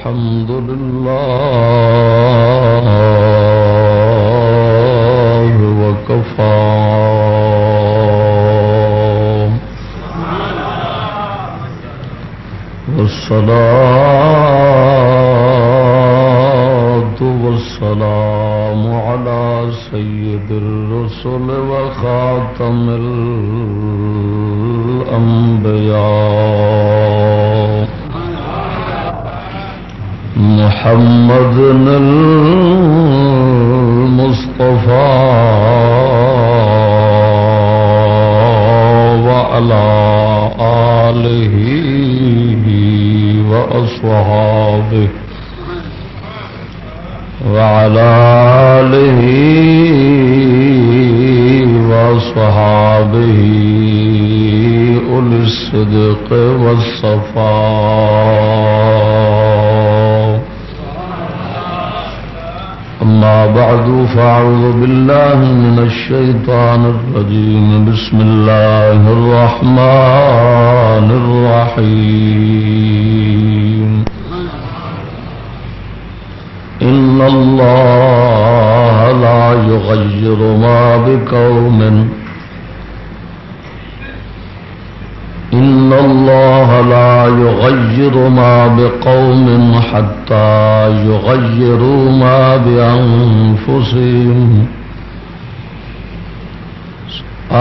الحمد لله وكفى والصلاة والسلام على سيد الرسل وخاتم الأنبياء محمد المصطفى وعلى آله وأصحابه وعلى آله وأصحابه أولي الصدق والصفاء. أما بعد فأعوذ بالله من الشيطان الرجيم. بسم الله الرحمن الرحيم. إن الله لا يغير ما بقوم إن الله لا يغير ما بقوم حتى يغيروا ما بأنفسهم.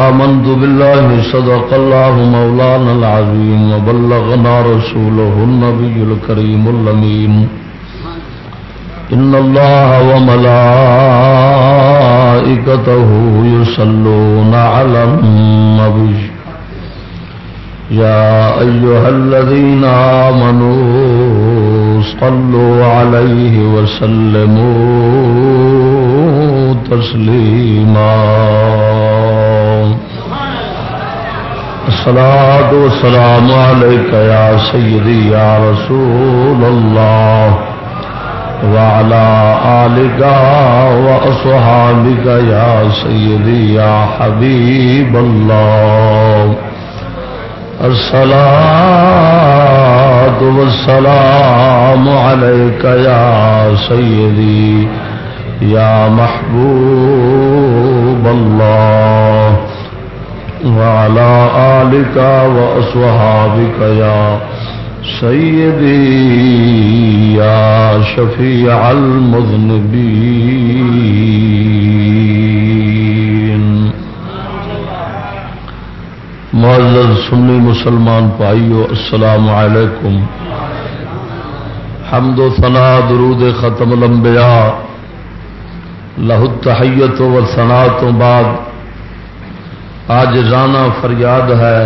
آمنت بالله صدق الله مولانا العظيم وبلغنا رسوله النبي الكريم الأمين. إن الله وملائكته يصلون على النبي يا أيها الذين آمنوا صلوا عليه وسلموا تسليما. الصلاة والسلام عليك يا سيدي يا رسول الله وعلى آلك وأصحابك يا سيدي يا حبيب الله. الصلاة والسلام عليك يا سيدي يا محبوب الله وعلى آلك وأصحابك يا سيدي يا شفيع المذنبين. معزز سنی مسلمان بھائیو السلام علیکم. حمد و ثنا درود ختم الانبیاء لہ التحیت و ثنا تو بعد عاجزانہ فریاد ہے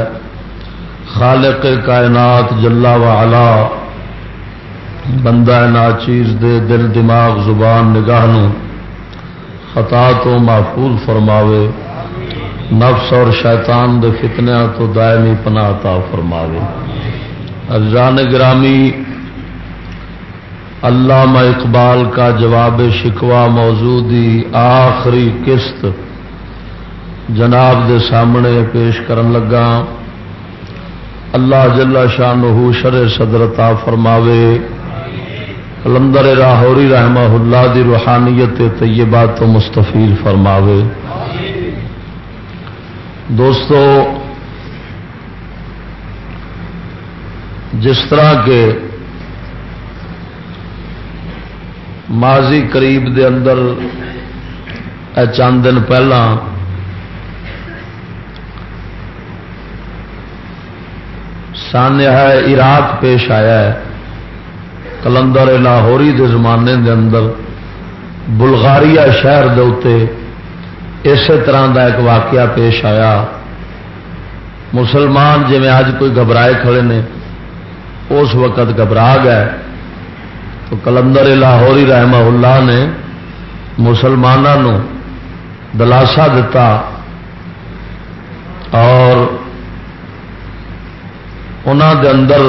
خالق کائنات جل وعلا بندہ ناچیز دے دل دماغ زبان نگاہ نو خطا تو محفوظ فرماوے، نفس اور شیطان دے فتنیاں تو دائمی پناہ عطا فرماوے. عزیزان گرامی، علامہ اقبال کا جواب شکوہ موضوع دی آخری قسط جناب دے سامنے پیش کرن لگا. اللہ جل شانہ شرع صدر عطا فرماوے. قلندر لاہوری رحمہ اللہ دی روحانیت طیبہ تو مستفیض فرماوے. دوستو، جس طرح کے ماضی قریب دے اندر چند دن پہلا سانحہ عراق پیش آیا ہے، قلندر لاہوری دے زمانے دے اندر بلغاریہ شہر دے اتے اسی طرح دا ایک واقعہ پیش آیا. مسلمان جی میں اج کوئی گھبرائے کھڑے نے اس وقت گھبرا گئے تو قلندر لاہوری رحمہ اللہ نے مسلمانوں دلاسا دیتا اور انہاں دے اندر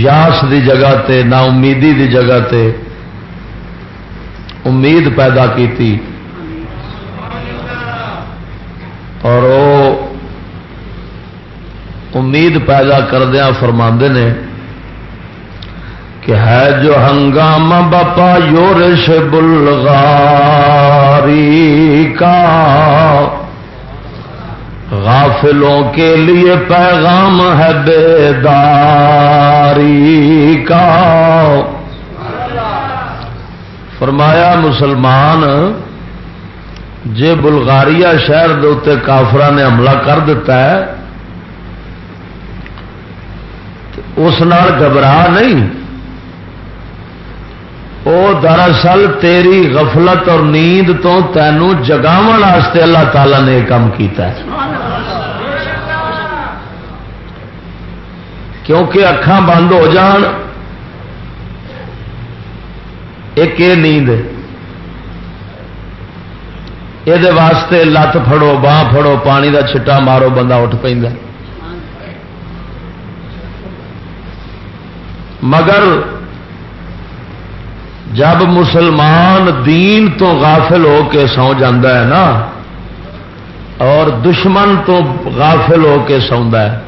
یاس دی جگہ تے نا امیدی دی جگہ تے امید پیدا کیتی اور وہ امید پیدا کردیا فرماندے نے کہ ہے جو ہنگامہ بپا یورش بلغاری کا، غافلوں کے لیے پیغام ہے بیداری کا۔ فرمایا مسلمان جے بلغاریہ شہر دے اوتے کافراں نے حملہ کر دیتا ہے اس نال گھبرا نہیں، او دراصل تیری غفلت اور نیند تو تینوں جگاون واسطے اللہ تعالی نے یہ کام کیتا ہے، کیونکہ اکھاں بند ہو جان ایک یہ نیند یہ واسطے لت پھڑو باہ پھڑو پانی دا چھٹا مارو بندہ اٹھ پہ، مگر جب مسلمان دین تو غافل ہو کے سو جاندہ ہے نا اور دشمن تو غافل ہو کے سوندا ہے،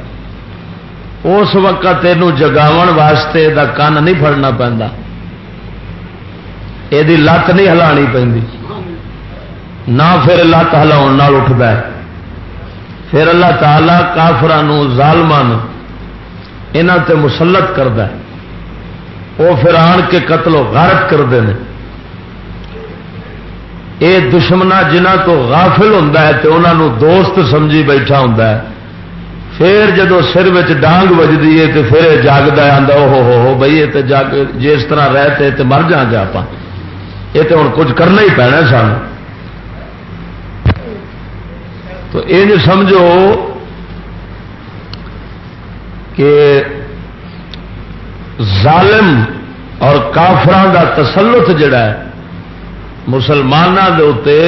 اس وقت تینوں جگاون واسطے دا کن نہیں پھڑنا پیندا، یہ لت نہیں ہلانی پیندی، نہ پھر لت ہلاؤن نال اٹھدا ہے، پھر اللہ تعالی کافراں ظالماں انہاں تے مسلط کردا ہے، وہ پھر آن کے قتل و غارت کرتے ہیں۔ یہ دشمنا جنہ تو غافل ہوتا ہے تو انہوں دوست سمجھی بیٹھا ہوتا ہے، پھر جدو سر میں ڈانگ بجتی ہے تو پھر یہ جاگتا ہے، آتا او ہو بھائی یہ تو جاگ جی اس طرح رہتے تو مر جا گے آپ، یہ تو ہوں کچھ کرنا ہی پینا سان۔ تو یہ سمجھو کہ ظالم اور کافراں دا تسلط جڑا ہے مسلماناں دے اوتے،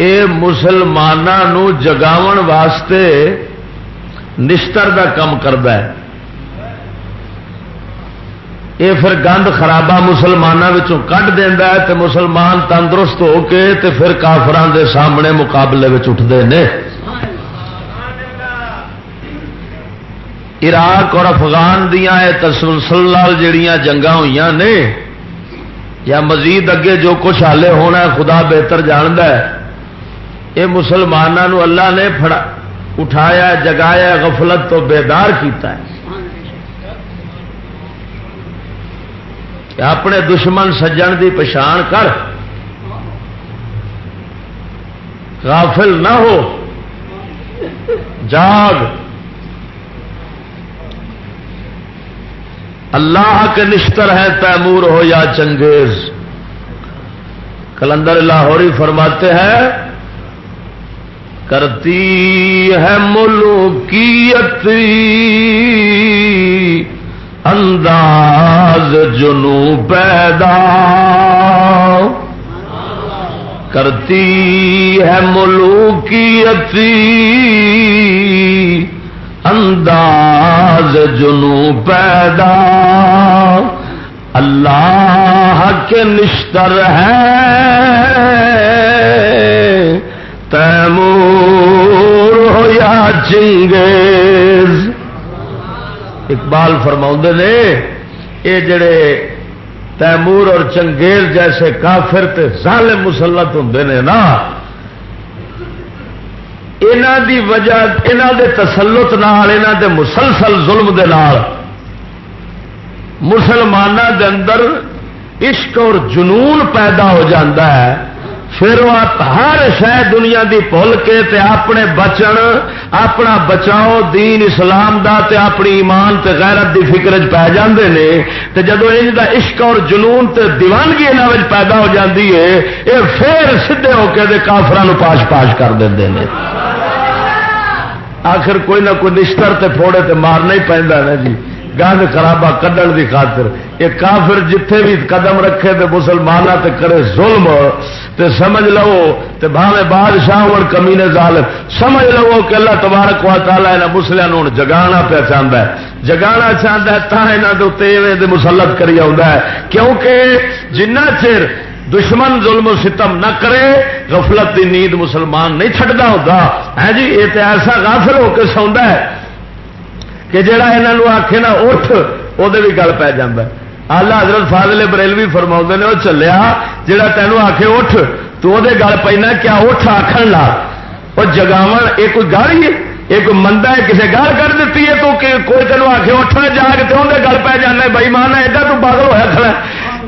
اے مسلماناں نو جگاون واسطے نشتر دا کم کردا ہے، یہ پھر گند خرابہ مسلماناں وچوں کڈ دیندا ہے تے مسلمان تندرست ہو کے تے پھر کافراں دے سامنے مقابلے وچ اٹھدے نے۔ عراق اور افغان دیاں تسلسل جڑیاں جنگاں ہوئیاں نے یا مزید اگے جو کچھ حالے ہونا ہے خدا بہتر جاندا ہے، یہ مسلمانوں اللہ نے اٹھایا جگایا غفلت تو بیدار کیتا ہے کہ اپنے دشمن سجن دی پچھان کر، غافل نہ ہو، جاگ، اللہ کے نشتر ہے تیمور ہو یا چنگیز۔ کلندر لاہوری فرماتے ہیں کرتی ہے ملوکیت انداز جنو پیدا، کرتی ہے ملوکیت انداز جنو پیدا، اللہ کے نشتر ہے تیمور ہو یا چنگیز۔ اقبال فرماؤندے نے یہ جڑے تیمور اور چنگیز جیسے کافر تے ظالم مسلط ہوندے نے نا، انہاں دی وجہ انہاں دے تسلط نال انہاں دے مسلسل ظلم دے نال مسلماناں دے اندر عشق اور جنون پیدا ہو جاتا ہے، پھر وہ ہر شے دنیا دی بھول کے تے اپنے بچن اپنا بچاؤ دین اسلام دا تے اپنی ایمان تے غیرت دی فکر چ پی جاندے نے، تے جدو انج دا عشق اور جنون تے دیوانگی انہاں وچ پیدا ہو جاندی ہے، یہ پھر سیدھے ہو کے دے کافراں نو پاش پاش کر دیندے نے۔ آخر کوئی نہ کوئی نشتر تے پھوڑے تے مارنا ہی پیندا نا جی، گند خرابہ کڈن دی خاطر۔ یہ کافر جتھے بھی قدم رکھے تے مسلماناں تے کرے ظلم تے سمجھ لو تے بھاوے بادشاہ اور کمینے ظالم، سمجھ لو کہ اللہ تبارک و تعالی انہاں مسلیاں نوں جگانا پہ چاہندا ہے، جگانا چاہندا ہے تاں انہاں دے اوتے ایویں دے مسلط کری آوندا ہے، کیونکہ جنہ چر دشمن ظلم و ستم نہ کرے غفلت دی نیند مسلمان نہیں چھڈدا ہوندا ہے جی۔ یہ تے ایسا غافل ہو کے سوندا ہے کہ جڑا انہاں نوں آکھے نا اٹھ وہ بھی گل پی جاتا ہے. آلہ حضرت فاضل بریلوی فرما نے وہ چلیا جہاں تینوں آ کے اٹھ تو وہ گل پینا کیا اٹھ آخر لا وہ جگاو یہ کوئی گالی ہے یہ کوئی مندا ہے کسی گال کر دیتی ہے تو کوئی تینوں آ کے اٹھنا جاگ تو اندر گل پی جانا بھائی مان ہے ایڈا تو پاگل ہوا کھڑا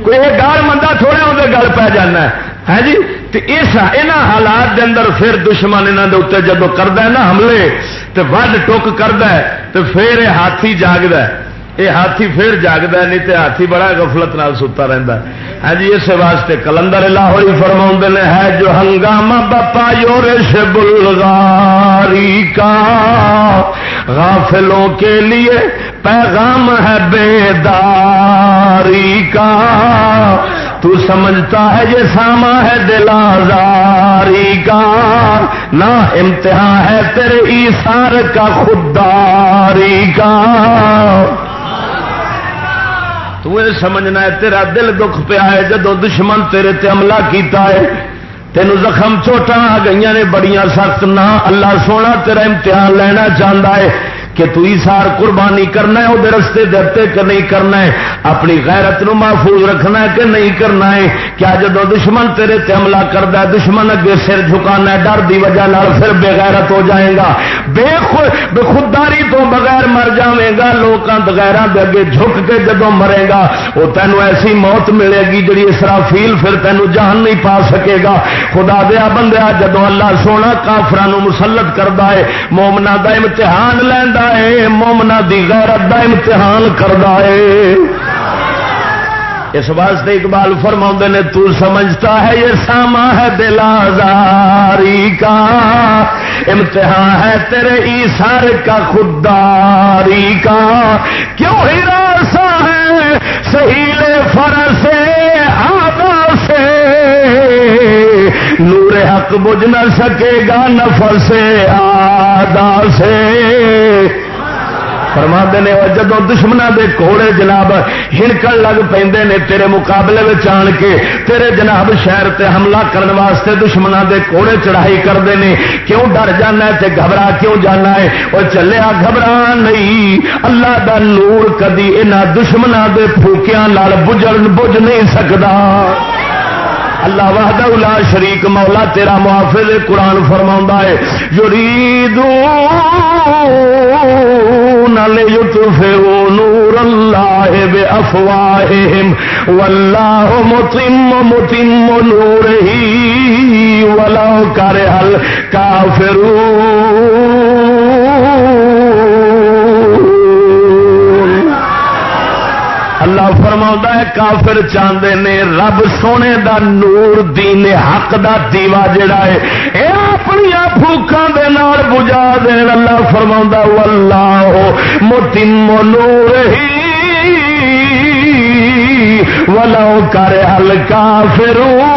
کوئی یہ گال مندا تھوڑا اندر گل پی جانا ہے جی. تو یہاں حالات کے اندر پھر دشمن یہاں کے اتنے جب کرتا ہے نا حملے تو وڈ ٹک کرتا ہے تو پھر یہ ہاتھی جاگتا ہے. یہ ہاتھی پھر جاگتا ہے نہیں تو ہاتھی بڑا غفلت نال ستا رہتا ہے. ہاں جی اس واسطے کلندر لاہوری فرماؤں نے ہے جو ہنگامہ بپا یورش بلغاری کا غافلوں کے لیے پیغام ہے بیداری کا تو سمجھتا ہے یہ ساما ہے دل آزاری کا نہ امتحان ہے تیرے ایثار کا خودداری کا. تو یہ سمجھنا ہے تیرا دل دکھ پیا ہے جدو دشمن تیرے تے حملہ کیتا ہے تینوں زخم چوٹاں آ گئی نے بڑیاں سخت. نہ اللہ سونا تیرا امتحان لینا چاہتا ہے کہ تو ایثار قربانی کرنا ہے وہ رستے درتے کہ نہیں کرنا ہے اپنی غیرت نو محفوظ رکھنا ہے کہ نہیں کرنا ہے. کیا جدو دشمن تیرے تے حملہ کرتا ہے دشمن اگے سر جھکانا ہے ڈر دی وجہ نال پھر بے غیرت ہو جائے گا بے خودداری تو بغیر مر جائے گا. لوکاں غیراں دے اگے جھک کے جدو مرے گا وہ تینوں ایسی موت ملے گی جڑی اسرافیل پھر تینوں جان نہیں پا سکے گا. خدا دیا بندیا جدو اللہ سونا کافراں نو مسلط کردا ہے مومناں دا امتحان لیندا مومنا دی غیرت دا امتحان کردا ہے. اس واسطے اقبال فرماؤں نے تو سمجھتا ہے یہ ساما ہے دل آزاری کا امتحان ہے تیرے ایثار کا خودداری کا. کیوں ہراساں ہے سہیل فرس آدا سے نور حق بجھ نہ سکے گا نفس آدا سے. فرما نے جدو دشمنوں دے کوڑے جناب ہڑکن لگ پیندے نے تیرے مقابلے میں آن کے تیرے جناب شہر تے حملہ کرنے واسطے دشمنوں دے کوڑے چڑھائی کرتے ہیں کیوں ڈر جانا ہے تے گھبرا کیوں جانا ہے وہ چلیا گھبرا نہیں. اللہ دا نور کدی انہاں دشمنوں دے پھوکیاں نال بجھ نہیں سکدا. اللہ وحدہ لا شریک مولا تیرا محافظ قرآن فرماؤں ہے یریدون لیطفئوا نور اللہ بافواہہم واللہ متم نورہ ولو کرہ الکافرون. اللہ فرماؤں ہے کافر چاہتے نے رب سونے دا نور دین حق دا دیوا جڑا ہے اے اپنی بھوکاں دے نال بجھا دین. اللہ فرماؤں واللہ متم نورہ ولو کرہ الکافرون.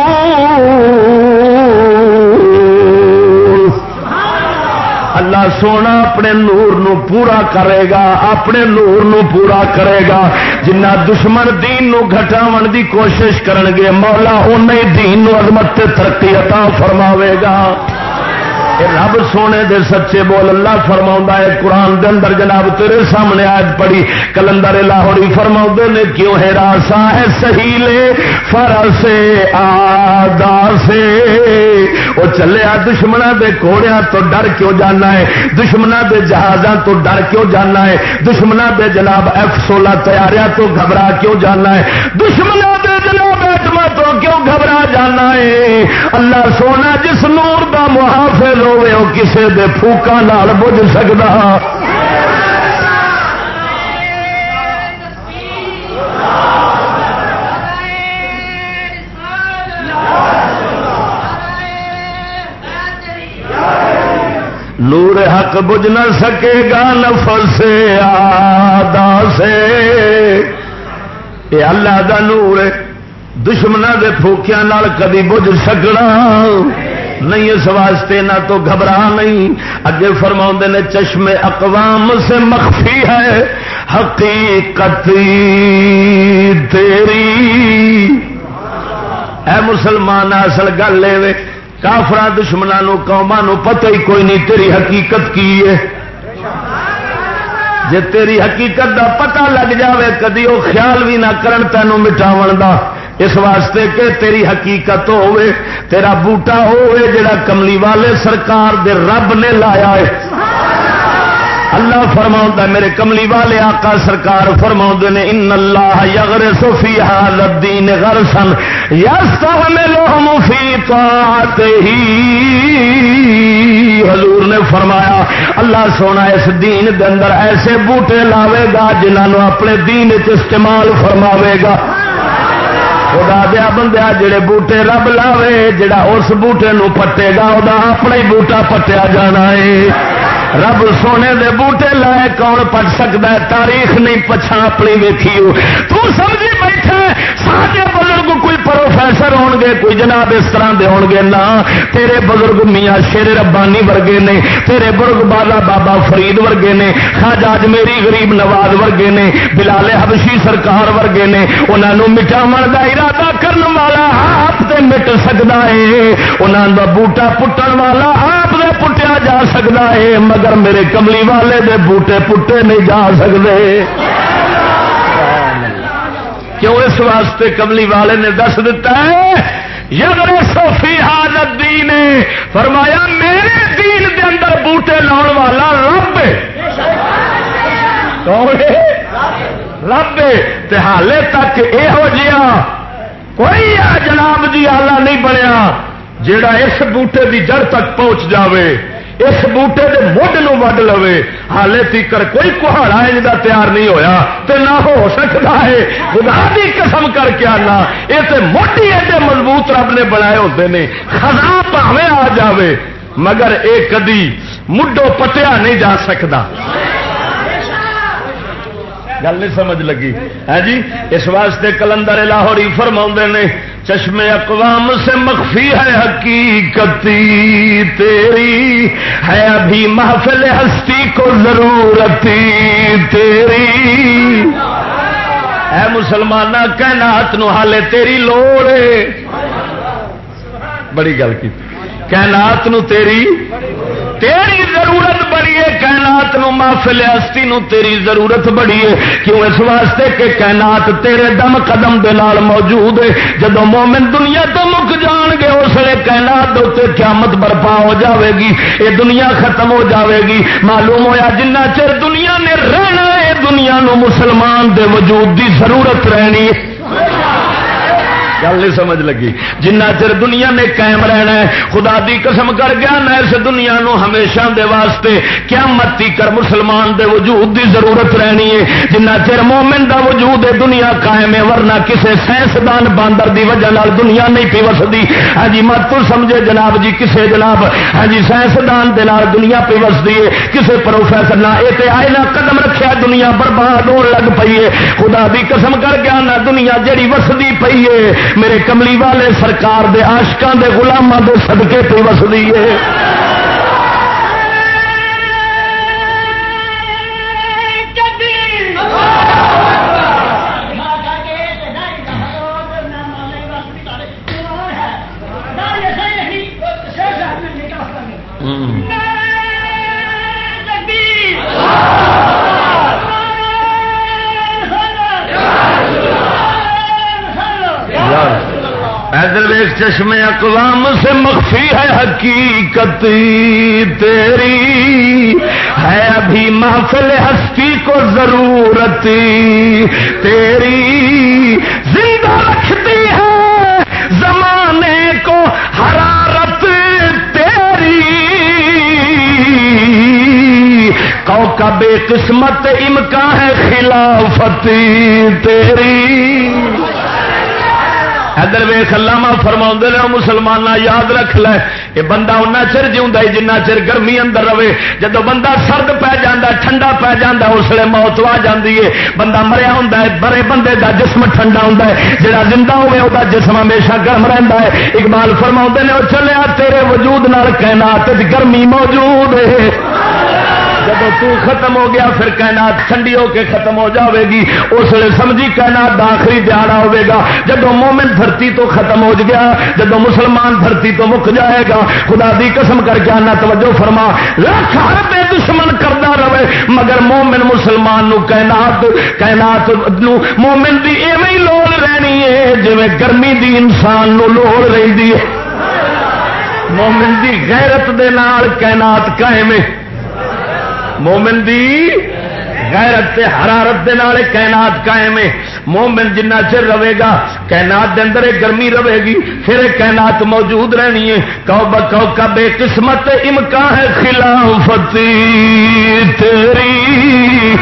اللہ سونا اپنے نور نو پورا کرے گا اپنے نور نو پورا کرے گا. جنہ دشمن دین نو گھٹاون دی کوشش کرن گے مولا انہیں دین نو عظمت تے ترقی عطا فرماوے گا. رب سونے دے سچے بول اللہ فرماؤں ہے قرآن دے اندر جناب تیرے سامنے آیت پڑھی کلندر لاہوری فرماؤں نے کیوں ہراساں ہے سہیل فرس آدا سے. وہ چلیا دشمنوں دے کوڑیاں تو ڈر کیوں جانا ہے دشمنوں دے جہازاں تو ڈر کیوں جانا ہے دشمنوں دے جناب F-16 تیاریاں تو گھبرا کیوں جانا ہے دشمنوں دے جناب ایٹما تو کیوں گھبرا جانا ہے. اللہ سونا جس نور دا محافظ ہوئے وہ کسے دے پھوکا نال بجھ سکدا. نور حق بجھ نہ سکے گا نفس آدا سے. یہ اللہ دا نور ہے دشمنوں دے پھوکیاں نال کدی بجھ سکنا نہیں. اس واسطے نہ تو گھبرا نہیں. اگے فرماؤں نے چشم اقوام سے مخفی ہے حقیقت تیری. اے مسلمان اصل گل لے کافراں دشمناں نو قوماں نو پتہ ہی کوئی نہیں تیری حقیقت کی ہے. جے تیری حقیقت دا پتہ لگ جاوے کدی وہ خیال بھی نہ کرن تینوں مٹاون دا، اس واسطے کہ تیری حقیقت ہوئے، تیرا بوٹا ہوئے جڑا کملی والے سرکار دے رب نے لایا ہے۔ اللہ فرماؤں میرے کملی والے آقا سرکار فرماؤں نے ان اللہ یغرس فی ھذا الدین غرسا یستعملہم فی طاعتہ، حضور نے فرمایا اللہ سونا اس دین دے اندر ایسے بوٹے لاوے گا جنہوں اپنے دین وچ استعمال فرماوے گا۔ خدا دیا بندیا جڑے بوٹے رب لاوے جڑا اس بوٹے نو پٹے گا وہ اپنا ہی بوٹا پٹیا جانا ہے۔ رب سونے دے بوٹے لائے کون پٹ سکتا ہے؟ تاریخ نہیں پچھا اپنی ویکھی تو سمجھی بیٹھے سارے بزرگ کوئی پروفیسر ہون گے کوئی جناب اس طرح دے ہون گے نہ، تیرے بزرگ میاں شیر ربانی ورگے نے، تیرے بزرگ بالا بابا فرید ورگے نے، خواجہ اجمیری غریب نواز ورگے نے، بلال حبشی سرکار ورگے نے، انہاں نو مٹاون دا ارادہ کرن والا آپ تے مٹ سکدا ہے، انہاں دا بوٹا پٹن والا آپ دے پٹیا جا سکدا ہے، مگر میرے کملی والے دے بوٹے پٹے نہیں جا سکتے۔ کیوں؟ اس واسطے کملی والے نے دس دیتا ہے یغرس فی ھذا الدین، فرمایا میرے دین دے اندر بوٹے لاؤن والا رب ہے۔ کون ہے؟ رب ہے۔ تے حالے تک یہو جہا کوئی جناب جی آلہ نہیں بنیا جیڑا اس بوٹے دی جڑ تک پہنچ جاوے، اس بوٹے دے مڈ نو وڈ لوے، حالے تیکر کوئی کہاڑا انجا تیار نہیں ہویا تے نہ ہو سکتا ہے۔ خدا دی قسم کر کے آنا یہ تے موٹی ایڈے مضبوط رب نے بنائے ہوتے ہیں، خزاں پاویں آ جاوے مگر اے کدی مڈو پٹیا نہیں جا سکتا۔ گل نہیں سمجھ لگی ہے جی؟ اس واسطے کلندر لاہوری فرماؤندے نے چشم اقوام سے مخفی ہے حقیقتی تیری، ہے ابھی محفل ہستی کو ضرورتی تیری۔ اے مسلمانہ کائنات نو حالے تیری لوڑ ہے، بڑی گل کی، کائنات نو تیری ضرورت بڑی ہے، کائنات نو محفل ہستی نو تیری ضرورت بڑی ہے۔ کیوں؟ اس واسطے کہ کائنات تیرے دم قدم دے نال موجود ہے۔ جدوں مومن دنیا تو مک جان گے اس لیے کائنات دے تے قیامت برپا ہو جاوے گی، یہ دنیا ختم ہو جاوے گی۔ معلوم ہویا جنہ چر دنیا نے رہنا ہے دنیا نو مسلمان دے وجود دی ضرورت رہنی ہے۔ گل نہیں سمجھ لگی؟ جنہ چر دنیا نے قائم رہنا ہے خدا دی قسم کر گیا نہ اس دنیا نو ہمیشہ دے واسطے قیامت تیکر مسلمان دے وجود دی ضرورت رہنی ہے۔ جنہ چر مومن دا وجود ہے دنیا قائم ہے، ورنہ کسے سائنسدان باندر دی وجہ نال دنیا نہیں پی وسدی۔ ہاں جی مت تو سمجھے جناب جی کسے جناب ہاں جی سائنسدان دے نال دنیا پی وسدی ہے، کسے پروفیسر نہ اے تے آئے نہ قدم رکھیا دنیا برباد ہون لگ پئی ہے۔ خدا دی قسم کر گیا نہ دنیا جڑی وسدی پئی ہے میرے کملی والے سرکار دے عاشقاں دے غلاماں دے صدقے پہ وسدی ہے۔ چشم اقوام سے مخفی ہے حقیقت تیری، ہے ابھی محفل ہستی کو ضرورت تیری، زندہ رکھتی ہے زمانے کو حرارت تیری، کوكب قسمت امکان ہے خلافت تیری۔ ادھر ویخ علامہ فرماؤں نے مسلمان یاد رکھ لے یہ بندہ اُنہ چر جیوندا جنہ چر گرمی اندر رہے، جدو بندہ سرد پی جاتا ٹھنڈا پی جاتا اس لیے موت آ جاتی ہے۔ بندہ مریا ہوں مرے بندے دا جسم ٹھنڈا ہوں، جہاں زندہ ہوئے وہ جسم ہمیشہ گرم رہتا ہے۔ اقبال فرماؤں نے وہ چلیا تیرے وجود نال کائنات گرمی موجود ہے۔ جب تو ختم ہو گیا پھر کائنات ٹھنڈی ہو کے ختم ہو جاوے گی. اس لیے سمجھی کائنات دا آخری دیہڑا ہوے گا جب مومن دھرتی تو ختم ہو گیا, جب مسلمان دھرتی تو مک جائے گا. خدا دی قسم کر کے آنا توجہ فرما, لاکھ حرب دشمن کردا رہے مگر مومن مسلمان نو کائنات نو مومن دی ایویں لوڑ رہنی ہے جویں گرمی دی انسان نو لوڑ رہندی ہے. مومن دی غیرت دے نال کائنات قائم ہے. مومن دی غیرت تے حرارت دے نال کائنات قائم ہے. مومن جنہ چر رہے گا کائنات دے اندر گرمی رہے گی, پھر کائنات موجود رہنی ہے. کوكب قسمت امکان ہے خلافتی تیری.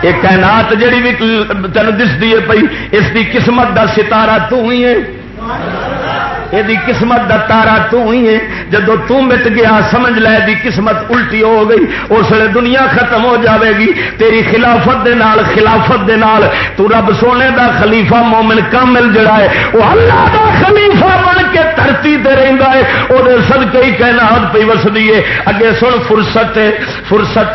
یہ کائنات جڑی بھی تینوں دستی ہے پئی اس دی قسمت دا ستارہ تو ہی ہے, یہ قسمت دا تارا تو ہی ہے. جدو تو مٹ گیا سمجھ لے دی قسمت الٹی ہو گئی, اس لیے دنیا ختم ہو جاوے گی. تیری خلافت دے نال تو رب سونے دا خلیفہ مومن کامل جڑا ہے وہ اللہ دا خلیفہ بن کے دھرتی تے رہندا ہے. وہ صدقے ہی کائنات پئی وسدی ہے. اگے سن فرصت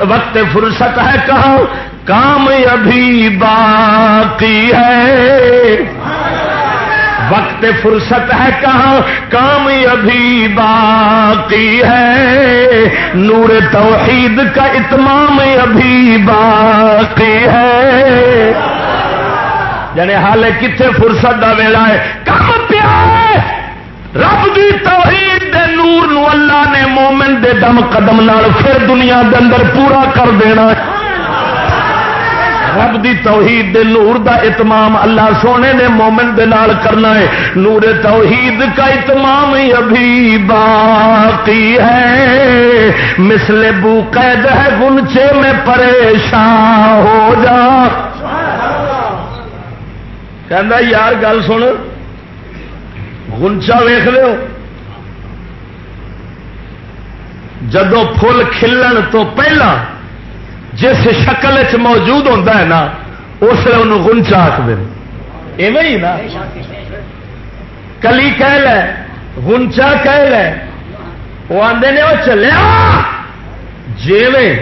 وقت فرصت ہے کہاں کام ابھی باقی ہے. وقت فرصت ہے کہاں کام ابھی باقی ہے. نور توحید کا اتمام ابھی باقی ہے. یعنی حالے کتنے فرصت دا ویلا ہے, کم پیا ہے. رب دی توحید دے نور نو اللہ نے مومن دے دم قدم نال پھر دنیا دے اندر پورا کر دینا ہے. رب دی توحید دے نور دا اتمام اللہ سونے نے مومن دے نال کرنا ہے. نور توحید کا اتمام ابھی باقی ہے. مثل بو قید ہے گنچے میں پریشان ہو جا. کہندا یار گل سن, گنچا ویکھ لو جدو پھل کھلن تو پہلا جس شکل چ موجود ہوتا ہے نا اس لیے انہوں گنچا آخر ایویں ہی نا. کلی کہہ لے گنچا کہہ لے, وہ آدھے نے وہ چلیا جیویں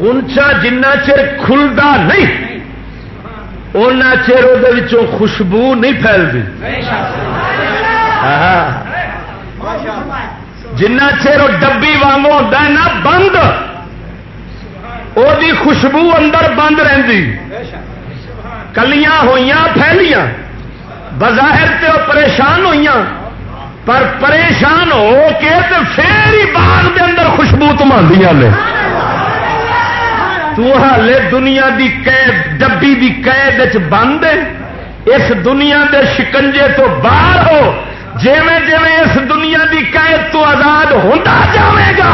گنچا جنہ چر کھلدا نہیں اُنہ چر وہ خوشبو نہیں پھیلتی. جنہ چر وہ ڈبی وانگو ہوتا ہے نا بند, وہ خوشبو اندر بند رہندی. کلیاں ہوئیاں پھیلیاں بظاہر تے وہ پریشان ہوئیاں, پر پریشان ہو کے تے پھر ہی باغ دے اندر خوشبو تماندیاں نے. تو حالے دنیا دی قید ڈبی دی قید وچ بند ہے. اس دنیا دے شکنجے تو باہر ہو. جیویں جیویں اس دنیا دی قید تو آزاد ہوتا جاوے گا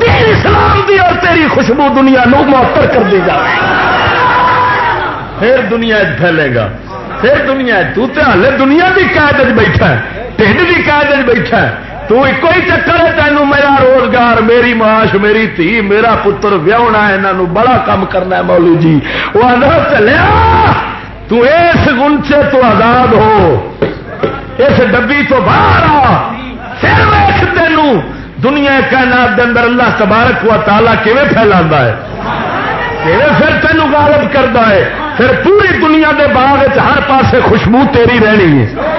دین اسلام دی اور تیری خوشبو دنیا نو معطر کر دی جائے گی. پھر دنیا پھیلے گا. پھر دنیا تو تے ہلے دنیا دی قید وچ بیٹھا ہے, ٹھڈ دی قید وچ بیٹھا ہے. تو ایک ہی چکر ہے تینوں میرا روزگار, میری معاش, میری دھی, میرا پتر ویاہنا ہے, انہاں نو بڑا کام کرنا ہے. مولوی جی وہ آندا چلیا تو اس گنچے تو آزاد ہو, اس ڈبی تو باہر آ. پھر ویکھ تینوں دنیا کائنات دے اندر اللہ تبارک و تعالیٰ کیویں پھیلاندا ہے, کیویں پھر تینوں غالب کردا ہے. پھر پوری دنیا دے باغ وچ ہر پاسے خوشبو تیری رہنی ہے.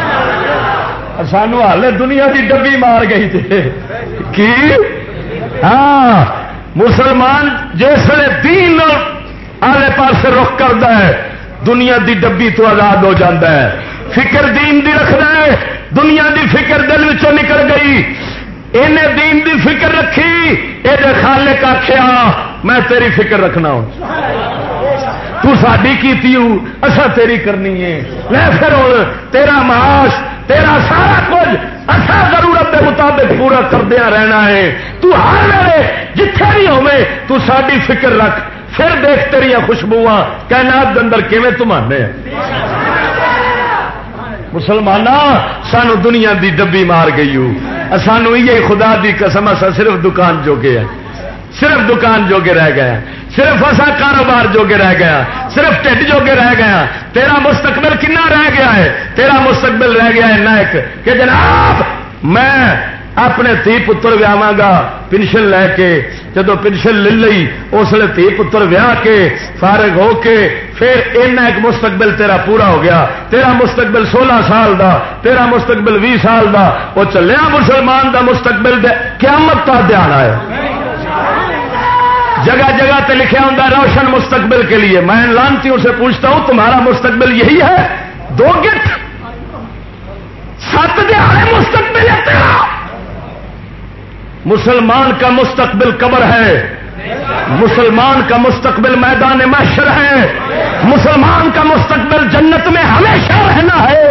سانو حالے دنیا دی ڈبی مار گئی تھے کی. ہاں مسلمان جسے دین آلے پاسے رخ کرتا ہے دنیا دی ڈبی تو آزاد ہو جاتا ہے. فکر دین دی رکھنا ہے, دنیا دی فکر دل وچوں نکل گئی. انہیں دین دی فکر رکھی, یہ خالق آخیا میں تیری فکر رکھنا ہوں, تو ساڈی کیتی ہوں اسا تیری کرنی ہے. لے پھر ہوں تیرا معاش تیرا سارا کچھ اصا ضرورت کے مطابق پورا کردیا رہنا ہے. تو ہر ویلے جتھے بھی ہوے تو ساری فکر رکھ. پھر دیکھ تیریا خوشبو کائنات کے اندر کیویں تمانے. مسلمانہ سانو دنیا دی ڈبی مار گئی ہو. سانو یہ خدا دی قسم اصا صرف دکان جوگے ہیں, صرف دکان جوگے رہ گئے, صرف اصا کاروبار جوگے رہ گیا, صرف ٹھڈ جوگے رہ گیا. تیرا مستقبل کنا رہ گیا ہے؟ تیرا مستقبل رہ گیا ہے نائک کہ جناب میں اپنے تھی پتر ویاواں گا پینشن لے کے، جدو پینشن لے لئی اس لیے تھی پتر ویاہ کے فارغ ہو کے پھر ایک مستقبل تیرا پورا ہو گیا، تیرا مستقبل 16 سال دا، تیرا مستقبل 20 سال دا، وہ چلیا مسلمان دا مستقبل دے قیامت کا دھیان ہے۔ جگہ جگہ تے لکھا ہوں روشن مستقبل کے لیے۔ میں لانتیوں سے پوچھتا ہوں تمہارا مستقبل یہی ہے؟ 2 گٹ 7 دہاڑے مستقبل ہے تیرا؟ مسلمان کا مستقبل قبر ہے، مسلمان کا مستقبل میدان محشر ہے، مسلمان کا مستقبل جنت میں ہمیشہ رہنا ہے۔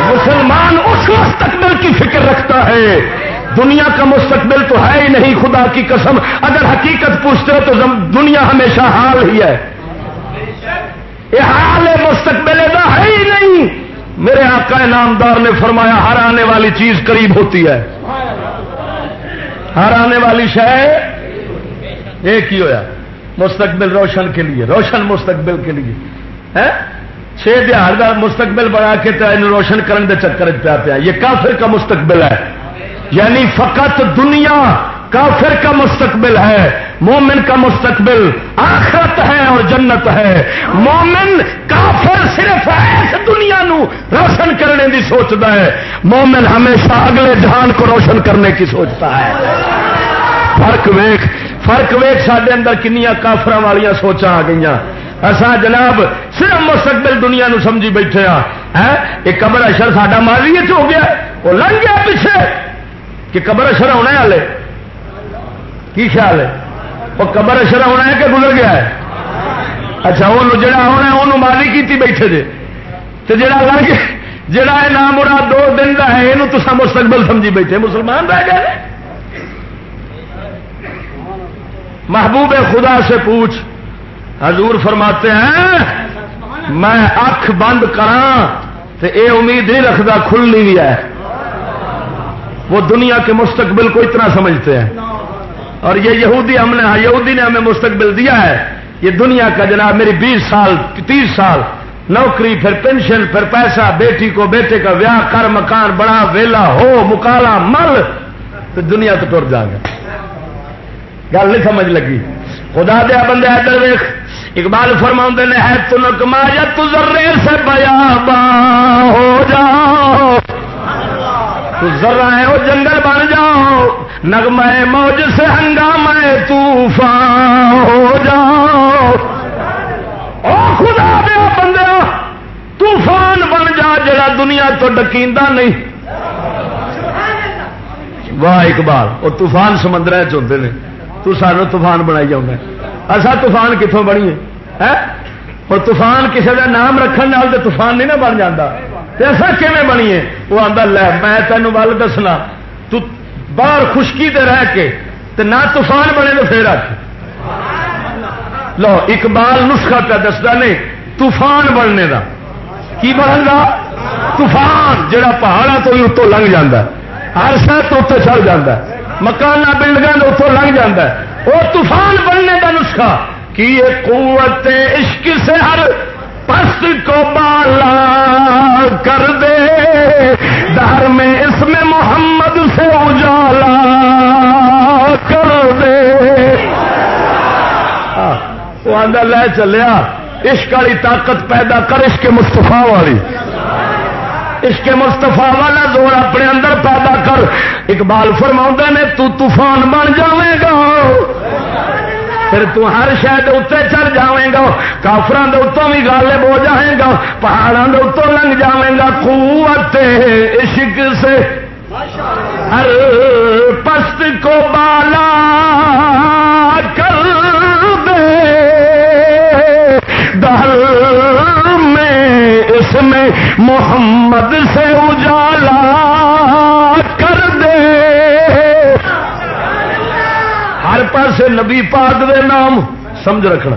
مسلمان اس مستقبل کی فکر رکھتا ہے، دنیا کا مستقبل تو ہے ہی نہیں، خدا کی قسم اگر حقیقت پوچھتے ہو تو دنیا ہمیشہ حال ہی ہے، یہ حال مستقبل کا ہے ہی نہیں۔ میرے آقا نامدار نے فرمایا ہر آنے والی چیز قریب ہوتی ہے، ہر آنے والی شے ایک ہی ہویا، مستقبل روشن کے لیے، روشن مستقبل کے لیے 6 دہاڑ کا مستقبل بنا کے روشن کرنے کے چکر پیا یہ کافر کا مستقبل ہے، یعنی فقط دنیا کافر کا مستقبل ہے، مومن کا مستقبل آخرت ہے اور جنت ہے۔ مومن کافر صرف اس دنیا نو روشن کرنے کی سوچتا ہے، مومن ہمیشہ اگلے جہان کو روشن کرنے کی سوچتا ہے۔ فرق ویخ سڈے اندر کنیاں کافر والیاں سوچاں آ گئی، اساں جناب صرف مستقبل دنیا نو سمجھی بیٹھے ہاں۔ ایک قبر اشر ساڈا ماضی ہو گیا، وہ لنگ گیا پیچھے کہ قبر اشر ہونا ہے، ہالے کی خیال ہے؟ وہ قبر اشر ہونا ہے کہ گزر گیا ہے؟ اچھا وہ جڑا ہونا ہے انہوں ماضی کیتی بیٹھے جے، تو جڑا لنگ جڑا ہے نام مراد 2 دن کا ہے یہ تو مستقبل سمجھی بیٹھے، مسلمان رہ گئے۔ محبوب خدا سے پوچھ، حضور فرماتے ہیں میں اکھ بند کراں تو اے امید نہیں رکھتا کھلنی بھی ہے۔ وہ دنیا کے مستقبل کو اتنا سمجھتے ہیں، اور یہ یہودی نے ہمیں مستقبل دیا ہے، یہ دنیا کا جناب میری 20 سال 30 سال نوکری، پھر پینشن، پھر پیسہ، بیٹی کو بیٹے کا بیاہ کر، مکان بڑا، ویلا ہو، مکالا مل، تو دنیا تو ٹر جائے گا۔ گل نہیں سمجھ لگی؟ خدا دیا بندے ادھر ویخ، اقبال فرماؤں نے ہے تنک ما یا تذرے سے بیاباں ہو جاؤ، تو ذرا ہے وہ جنگل بن جاؤ، نغمہ موج سے ہنگامہ طوفان ہو جاؤ۔ او خدا دیا بندے طوفان بن جا جڑا دنیا تو ڈکیندا نہیں۔ واہ اقبال، وہ طوفان سمندر چلتے ہیں، تو سانو طوفان بنائی جاؤں گا، اصا طوفان کتوں بنی ہے؟ اور طوفان کسی کا نام رکھنے نال تو طوفان نہیں نہ بن جاتا، ایسا کیویں بنی ہے؟ وہ آتا لے میں تینوں ول دسنا، تو باہر خشکی تے رہ کے تے نہ طوفان بنے تو پھر آ لو اقبال نسخہ پہ دستا نہیں طوفان بننے دا کی بن گا؟ طوفان جڑا پہاڑوں تو بھی اتوں لنگ جاتا ہے، ہر شہر تو اتنے چڑھ جاتا ہے، مکان بلڈنگ اتوں لنگ جاتا ہے، وہ طوفان بننے کا نسخہ کہ یہ قوت عشق سے ہر پست کو بالا کر دے، دہر میں اس میں محمد سے اجالا کر دے۔ وہ آدھا لے چلیا عشق والی طاقت پیدا کر، عشق مصطفیٰ والی، عشق مصطفیٰ والا زور اپنے اندر پیدا کر۔ اقبال فرماؤں نے تو طوفان بن جاوے گا، پھر تو ہر شاید اتنے چڑھ جائے گا، کافران دے اتوں بھی غالب ہو جائے گا، پہاڑوں دے اتوں لنگ جائے گا، قوت عشق سے ہر پست کو بالا کر دے، دہر میں اس میں محمد سے اجالا کر دے۔ ہر پاسے نبی پاک دے نام سمجھ رکھنا۔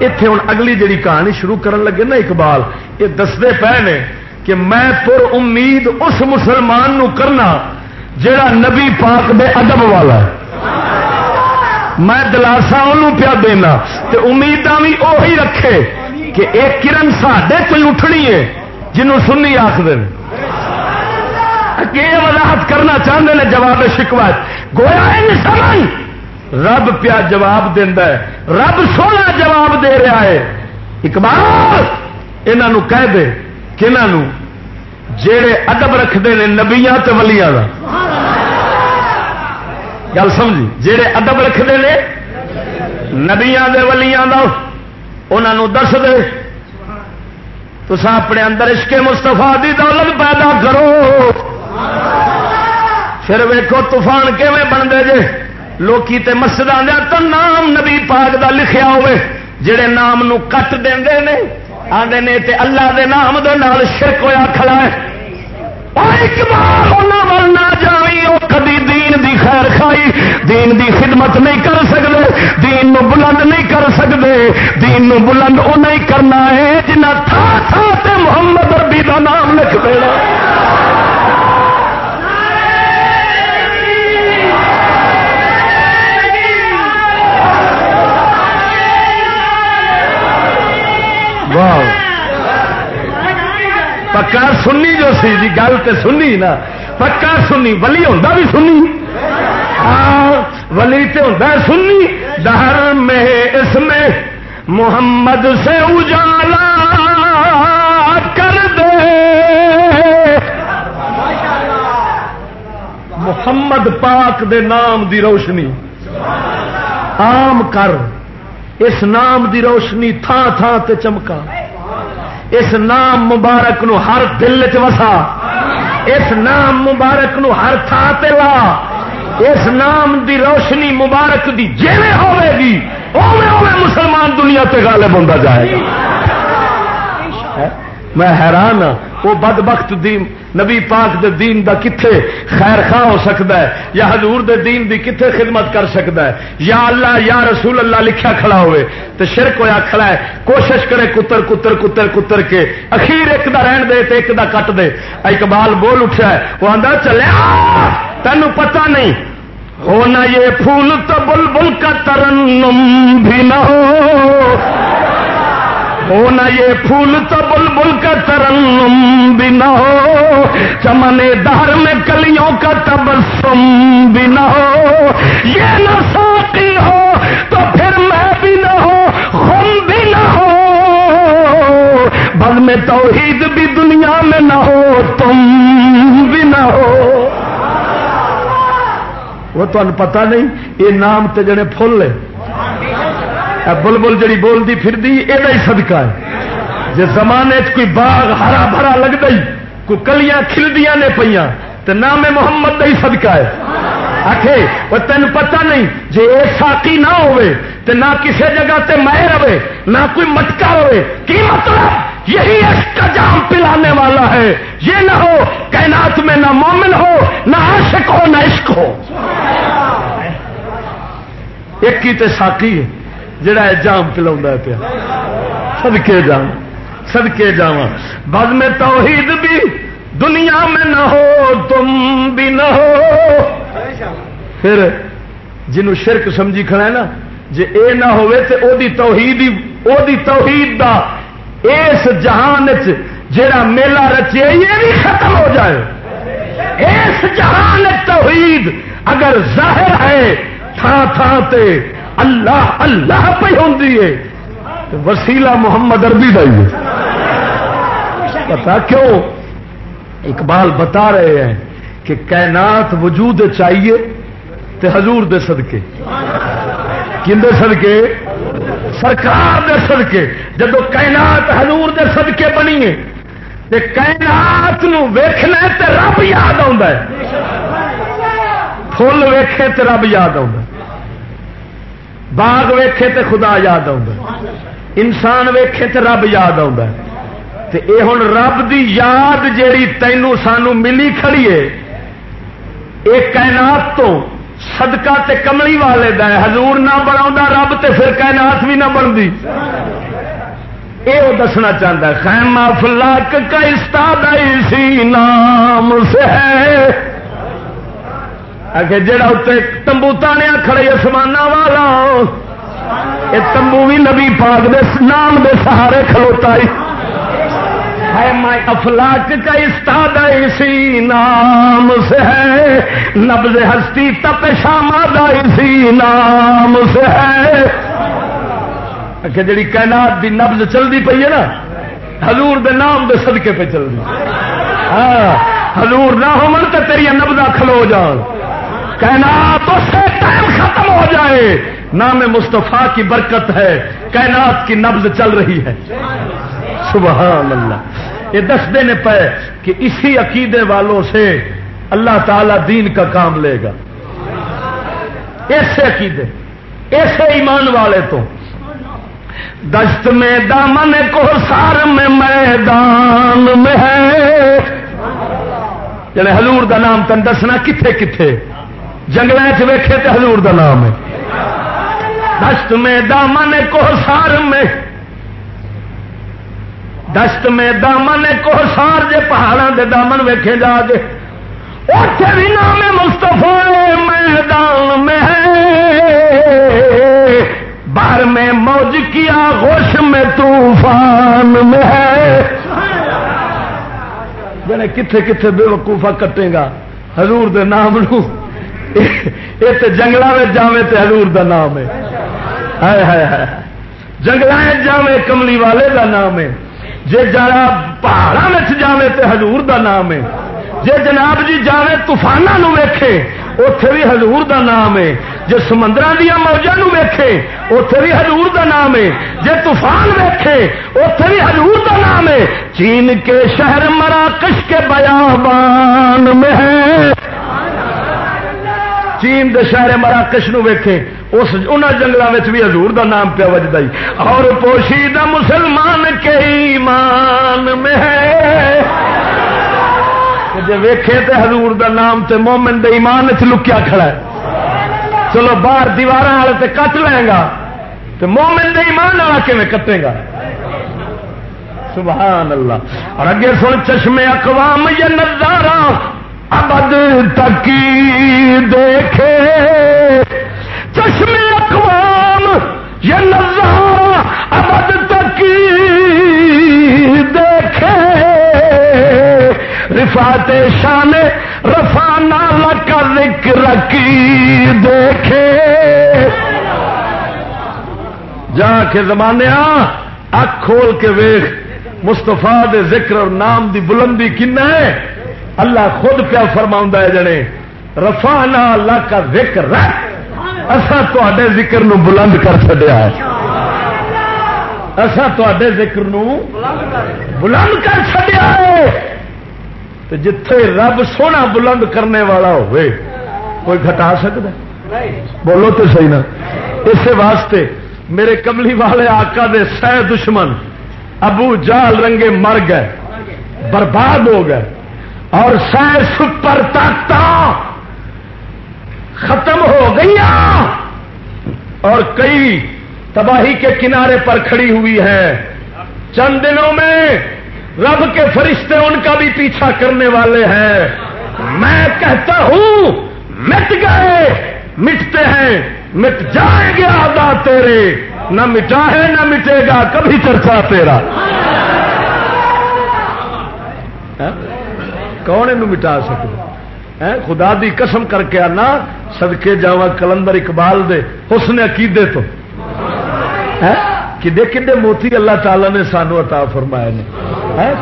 اتنے ہوں اگلی جڑی کہانی شروع کرن لگے نا اقبال، یہ دستے پے نے کہ میں پر امید اس مسلمان نو کرنا جڑا نبی پاک دے ادب والا ہے، میں دلاسا انہوں پیا دینا تے امیداں بھی وہی رکھے کہ ایک کرن ساڈے کوئی اٹھنی ہے جنوں سنی آخر وضاحت کرنا چاہتے ہیں جواب شکوت گویا نہیں سمجھ رب پیا جواب دینا ہے رب سونا جواب دے رہا ہے اقبال انہوں کہہ دے کہ انہوں جیڑے ادب رکھتے ہیں نبیاں تے ولیاں دا گل سمجھی جیڑے ادب رکھتے ہیں نبیاں دے ولیاں دا انہوں دس دے تو اپنے اندر عشق مصطفیٰ دی دولت پیدا کرو پھر ویکھو طوفان کیویں بنتے جے لوکی تے مسجداں دے تو نام نبی پاک دا لکھیا ہوئے جڑے نام نو کٹ دیندے نے آندے نے تے اللہ دے نام دے نال شرک ہویا کھڑا ہے اقبال انہاں ول نہ جاویں او کبھی دین دی خیر خائی دین دی خدمت نہیں کر سکدے دین نو بلند نہیں کر سکدے دین نو بلند او نہیں کرنا ہے جنہ تھا تھا تے محمد عربی دا نام لکھ دینا پکا سنی جو سی جی گل تے سنی نا پکا سنی ولی ہوندا بھی سنی ولی تے ہوندا سنی دہر میں اس میں محمد سے اجالا کر دے محمد پاک دے نام دی روشنی عام کر اس نام دی روشنی تھان تھان تے چمکا اس نام مبارک نو ہر دل چ وسا اس نام مبارک نو ہر تھان تے لا اس نام دی روشنی مبارک دی جیویں ہوے گی اوویں اوویں مسلمان دنیا تے غالب ہوندا جائے گا میں حیران ہاں وہ بدبخت دین نبی پاک دے دین دا کتھے خیر خواہ ہو سکتا ہے یا حضور دے دین دی کتھے خدمت کر سکتا ہے یا اللہ یا رسول اللہ لکھیا کھڑا ہوئے تو شرک ہویا کھڑا ہے کوشش کرے کتر کتر کتر کتر کے اخیر ایک دا رہن دے تے ایک دا کٹ دے اقبال بول اٹھا ہے وہ آندا چلے تینوں پتہ نہیں ہونا یہ پھول تو بلبل کا ترنم بھی نہ ہونا یہ پھول تو بلبل کا ترنم بھی نہ ہو چمن دہر میں کلیوں کا تبسم بھی نہ ہو یہ نہ ساقی ہو تو پھر میں بھی نہ ہو خم بھی نہ ہو بل میں توحید بھی دنیا میں نہ ہو تم بھی نہ ہو وہ تو پتہ نہیں یہ نام تے جڑے پھول ہے بلبل جڑی بولتی پھردی یہ صدقہ ہے جی زمانے کوئی باغ ہرا بھرا لگتا ہی کوئی کلیاں کھلدیاں نے پہ تو نام محمد دا ہی صدقہ ہے آخے وہ تین پتہ نہیں جی یہ ساقی نہ ہوئے تو نہ کسی جگہ تے ماہر رہے نہ کوئی مٹکا ہوئے کی مطلب یہی عشق کا جام پلانے والا ہے یہ نہ ہو کائنات میں نہ مومن ہو نہ عاشق ہو نہ عشق ہو ایک ہی تے ساقی ہے جڑا ہے جام پلا پیا صدقے جام صدقے جاواں بعد میں توحید بھی دنیا میں نہ ہو تم بھی نہ ہو پھر جنوں شرک سمجھی کھڑا ہے نا جے اے نہ ہوئے تے او دی توحید دا اس جہان وچ جڑا میلہ رچے یہ بھی ختم ہو جائے اس جہان توحید اگر ظاہر ہے تھان تھان تے اللہ اللہ پہ ہوندی ہے وسیلہ محمد عربی دا ہی ہے پتا کیوں اقبال بتا رہے ہیں کہ کائنات وجود چاہیے تے حضور دے صدقے کندے صدقے سرکار دے صدقے جدو کائنات حضور دے صدقے بنی ہے تے کائنات نو ویکھنا تے رب یاد آندا ہے پھول ویکھے تے رب یاد آندا ہے باغ ویکھے تے خدا یاد آندا انسان ویکھے تے رب یاد آندا تے اے ہن رب دی یاد جیڑی تینوں سانو ملی کھڑی ہے اے کائنات تو صدقہ تے کملی والے دا ہے حضور نہ بناوندا رب تے پھر کائنات بھی نہ بندی اے وہ دسنا چاہتا ہے خیمہ افلاک کا استاد اسی نام سے ہے کہ جڑا اتنے تمبو تانیا کھڑے آسمان والا یہ تمبو بھی نبی پاک دے نام دے سہارے کھلوتا ہی ہے میں افلاک کا استاد اسی نام سے ہے، نبض ہستی تپش آمادہ اسی نام سے ہے کہ جڑی کائنات دی نبض چلتی پئی ہے نا حضور دے نام دے صدقے پہ چل رہی۔ ہاں حضور نہ ہون تے تیری نبضاں کھلو جان، کائنات اس سے ٹائم ختم ہو جائے، نام مصطفیٰ کی برکت ہے، کائنات کی نبض چل رہی ہے۔ سبحان اللہ۔ یہ دس دینے پہ کہ اسی عقیدے والوں سے اللہ تعالی دین کا کام لے گا، ایسے عقیدے ایسے ایمان والے تو دشت میں دامن کو سار میں میدان میں ہے، جڑے حضور دا نام تن دسنا کتھے کتھے جنگلیں چ ویکھے تے حضور دا نام ہے، دشت میں دامن کو سار میں، دشت میں دامن کو سار جے پہاڑاں دے دامن ویکھے جا کے اوتھے بھی نام مصطفیٰ میدان میں ہے، بار میں موج کیا ہوش میں طوفان میں ہے، جنے کتھے کتھے بے وقوفا کٹے گا حضور دے نام نو، یہ تے جنگلاں وچ جاویں تے حضور دا نام ہے، ہائے ہائے ہائے جنگلاں وچ جاویں کملی والے دا نام ہے، جے جڑا پہاڑاں وچ جاویں تے حضور دا نام ہے، جے جناب جی جاویں طوفاناں نو ویکھے اوتھے بھی حضور دا نام ہے، جے سمندراں دیاں موجاں نو ویکھے اوتھے بھی حضور دا نام ہے، جے طوفان ویکھے اوتھے بھی حضور دا نام ہے، چین کے شہر مراکش کے بیابان میں ہے، چین دے شہر مراکش نو ویکھے اس انہاں جنگلاں وچ بھی حضور دا نام پیا وجدا ہی، اور پوشیدہ مسلمان کے ایمان میں ہے، جے ویکھے تے حضور دا نام تے مومن دے ایمان وچ لکیا کھڑا ہے، چلو باہر دیواراں والے تے کٹ لیں گا تے مومن دے ایمان والا کیویں کٹے گا؟ سبحان اللہ۔ اور اگے سن چشمے اقوام یہ نظارہ ابد تک دیکھے، چشمے اقوام یہ نظارہ ابد تک دیکھے، رفعت شان رفعنا لک ذکر کی دیکھے، جا کے زمانے اکھ کھول کے ویخ مصطفیٰ دے ذکر اور نام دی بلندی کنا ہے، اللہ خود پیا فرماؤں ہے جنے رفعنا لک ذکر، اساں تواڈے ذکر نو بلند کر چھڈیا ہے، اساں تواڈے ذکر نو بلند کر چھڈیا ہے، تو جتھے رب سونا بلند کرنے والا ہوئے کوئی گھٹا سکتا ہے؟ بولو تو صحیح نا۔ اس واسطے میرے کملی والے آقا دے سہ دشمن ابو جہل رنگے مر گئے، برباد ہو گئے، اور سہ سپر طاقتاں ختم ہو گئی، اور کئی تباہی کے کنارے پر کھڑی ہوئی ہے۔ چند دنوں میں رب کے فرشتے ان کا بھی پیچھا کرنے والے ہیں۔ میں کہتا ہوں مٹ گئے، مٹتے ہیں، مٹ جائیں گے آدھا تیرے، نہ مٹا ہے نہ مٹے گا کبھی چرچا تیرا۔ کون انہوں مٹا سکتا؟ خدا دی قسم کر کے آنا صدقے جاواں کلندر اقبال دے حسن عقیدے تو کنے کنے موتی اللہ تعالی نے سانو عطا فرمائے نے،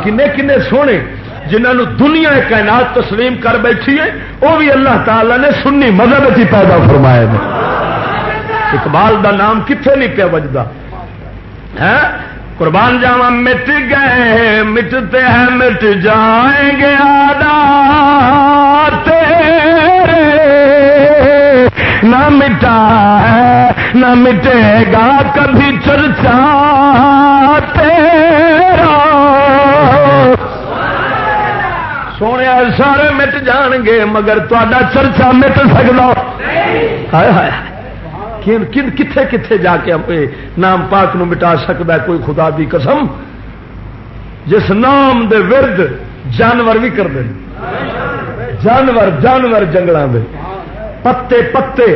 کنے کنے سونے جنہوں دنیا کائنات تسلیم کر بیٹھی ہے وہ بھی اللہ تعالی نے سنی مذہب ہی پیدا فرمائے نے۔ اقبال دا نام کتنے نہیں پیا بجدا ہے؟ قربان جاواں مٹ گئے مٹتے ہیں مٹ جائیں گے آدھا تیرے، نہ مٹا ہے نہ مٹے گا کبھی چرچا تیرا۔ سونے سارے مٹ جان گے مگر تہاڈا چرچا مٹ سکدا؟ ہائے ہائے کتھے کتھے جا کے نام پاک نو مٹا سکتا ہے کوئی؟ خدا دی قسم جس نام دے ورد جانور بھی کر دیں، جانور جانور جنگلاں دے پتے پتے۔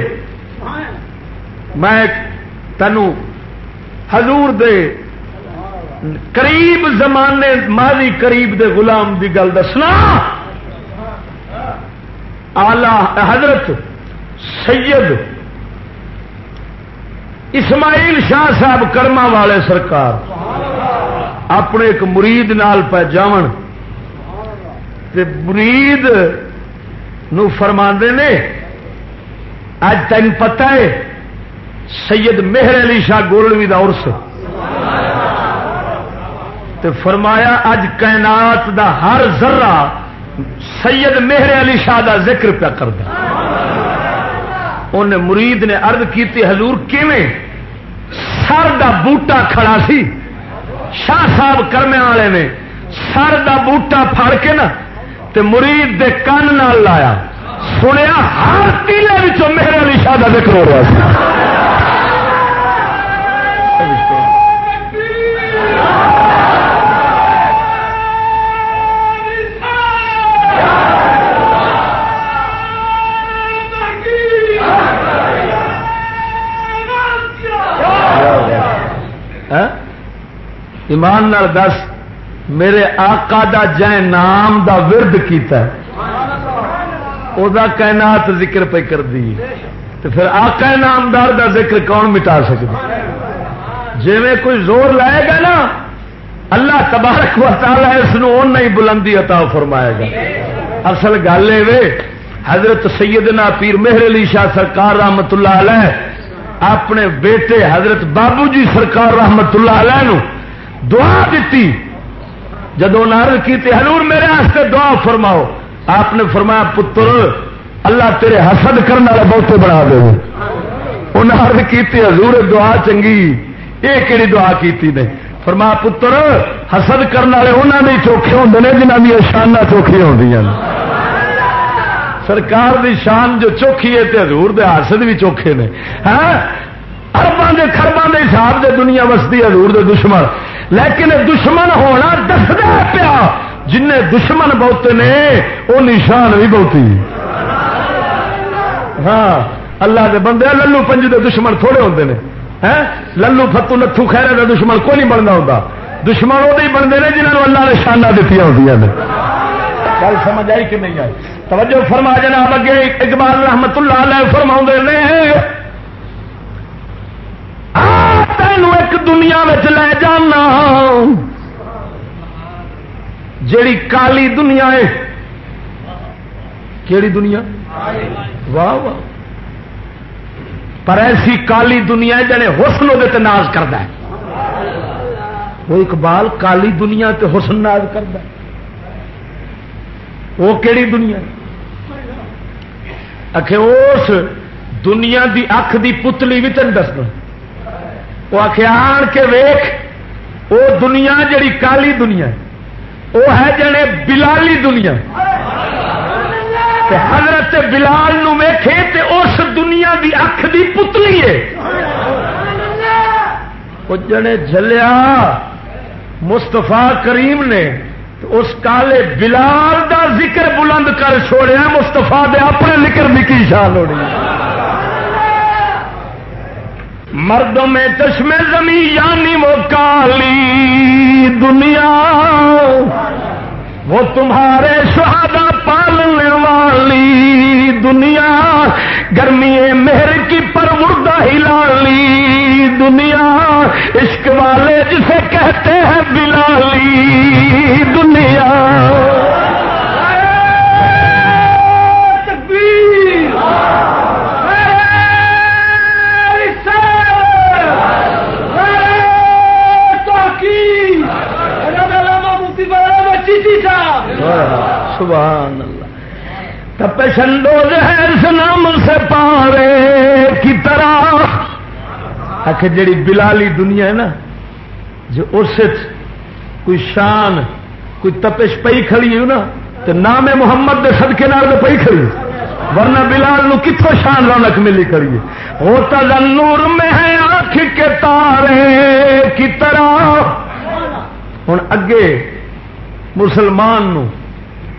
میں تینوں حضور دے قریب زمانے ماضی قریب دے غلام دی گل دسنا آلہ حضرت سید اسماعیل شاہ صاحب کرما والے سرکار اپنے ایک مرید نال پہ جاون تے مرید نو فرماندے نے اج تین پتہ ہے سید مہر علی شاہ گولوی دا عرس تے فرمایا اج کائنات دا ہر ذرہ سید مہر علی شاہ دا ذکر پیا کردا انہیں مرید نے عرض کیتی حضور کیویں سر دا بوٹا کھڑا سی شاہ صاحب کرنے والے نے سر دا بوٹا پھڑ کے نا تے مرید دے کان نال لایا سنیا ہر تیلے وچوں مہر علی شاہ دا ذکر ہو رہا سی ایمان نال دس میرے آقا دا جائے نام دا ورد کیتا ہے او دا کائنات ذکر پہ کر دی تو پھر آقا نامدار دا ذکر کون مٹا سکتا جی میں کوئی زور لائے گا نا اللہ تبارک و تعالی اس نو اون نہیں بلندی عطا فرمائے گا اصل گل اے حضرت سیدنا پیر مہر علی شاہ سرکار رحمت اللہ علیہ اپنے بیٹے حضرت بابو جی سرکار رحمت اللہ علیہ نو دعا دیتی جدو نعرض کی حضور میرے واسطے دعا فرماؤ آپ نے فرمایا پتر اللہ تیرے حسد کرنے والے بہتے بنا دے انہیں عرض کی حضور دعا چنگی یہ کہڑی دعا کی نے فرمایا پتر حسد کرنے والے انہوں نے چوکھے ہوتے ہیں جنہوں کی شانہ چوکھیاں ہوندی ہیں سرکار دی شان جو چوکھی ہے تے حضور دے حسد بھی چوکھے نے ہاں ارباں دے خرباں دے حساب دے دنیا وسدی حضور دے دشمن لیکن دشمن ہونا دسدا پیا جن دشمن بہتے نے وہ نشان بھی بہتی ہاں اللہ دے بندے للو پنجو دے دشمن تھوڑے ہوندے نے ہیں للو فتو نتھو خیرے دا دشمن کوئی نہیں بننا ہوتا دشمن وہ نہیں بنتے ہیں جنہوں اللہ نے شانہ دیتی ہوتی ہیں گل سمجھ آئی کہ نہیں آئی توجہ فرما جناب اگے اقبال رحمت اللہ علیہ فرماؤں نے تینوں ایک دنیا میں لے جانا جیڑی کالی دنیا ہے کیڑی دنیا واہ واہ پر ایسی کالی دنیا ہے جنے حسن وہ ناز کرتا ہے وہ اقبال کالی دنیا تے حسن ناز کرتا ہے وہ کیڑی دنیا آخ اس دنیا دی اکھ دی پتلی بھی تین دسنا وہ آخ آن کے ویخ وہ دنیا جڑی کالی دنیا وہ ہے جڑے بلالی دنیا حضرت بلال نو ویکھے تے اس دنیا دی اکھ دی پتلی ہے وہ جڑے جلیا مستفا کریم نے اس کالے بلال دا ذکر بلند کر چھوڑیا مستفا دے اپنے ذکر دی کی شان ہونی مردوں میں چشمے زمیں یعنی وہ کالی دنیا وہ تمہارے شہادہ پالنے والی دنیا گرمی مہر کی پروردہ ہلالی دنیا عشق والے جسے کہتے ہیں بلالی دنیا سبحان اللہ تپش اندوز ہے اس نام سے پارے کی طرح آخر جڑی بلالی دنیا ہے نا جو اس کوئی شان کوئی تپش پئی کھڑی ہے نا تو نام محمد دے صدقے نال تو پئی کھڑی ورنہ بلال نو کتوں شان رونق ملی کھڑی ہے ہوتا نور میں ہے آنکھ کے تارے کی طرح ہن اگے مسلمان نو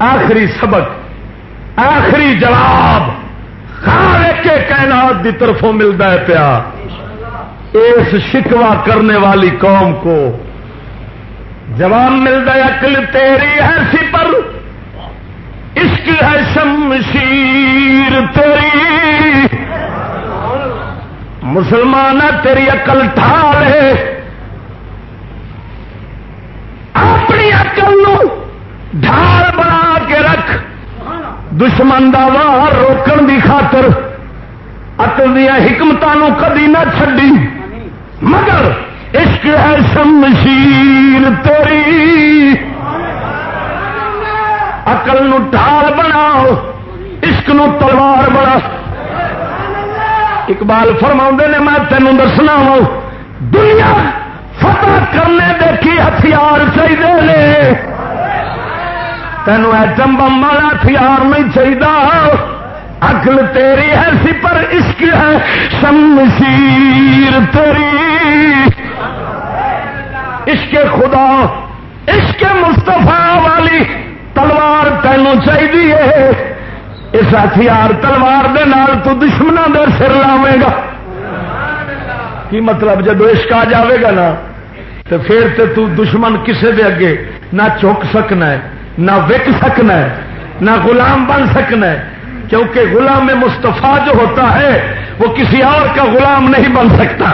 آخری سبق آخری جواب خالق کائنات دی طرفوں ملتا ہے پیا اس شکوا کرنے والی قوم کو جواب ملتا ہے عقل تیری ہے سپر عشق ہے شمشیر تیری مسلمان تیری عقل ٹھالے اپنی عقل نو ڈھال بنا کے رکھ دشمن دا وار روکن دی خاطر عقل دیا حکمتوں کدی نہ چھڈی مگر عشق ہے شمشیر تیری عقل نو ڈھال بناؤ عشق نو تلوار بنا اقبال فرماؤں نے میں تینوں دسنا ہوں دنیا فتح کرنے دے کی ہتھیار چاہیے تینوں ایٹم بم والا ہتھیار نہیں چاہیے عقل تیری ہے سپر عشق ہے شمشیر تیری عشق خدا عشق مصطفیٰ والی تلوار تینوں چاہیے اس ہتھیار تلوار دے نال تو دشمنوں دے سر لاوے گا کی مطلب جب عشق آ جاوے گا نا تو پھر تو دشمن کسے دے اگے نہ چک سکنا ہے نہ وک سکنا ہے نہ غلام بن سکنا ہے کیونکہ غلام مصطفیٰ جو ہوتا ہے وہ کسی اور کا غلام نہیں بن سکتا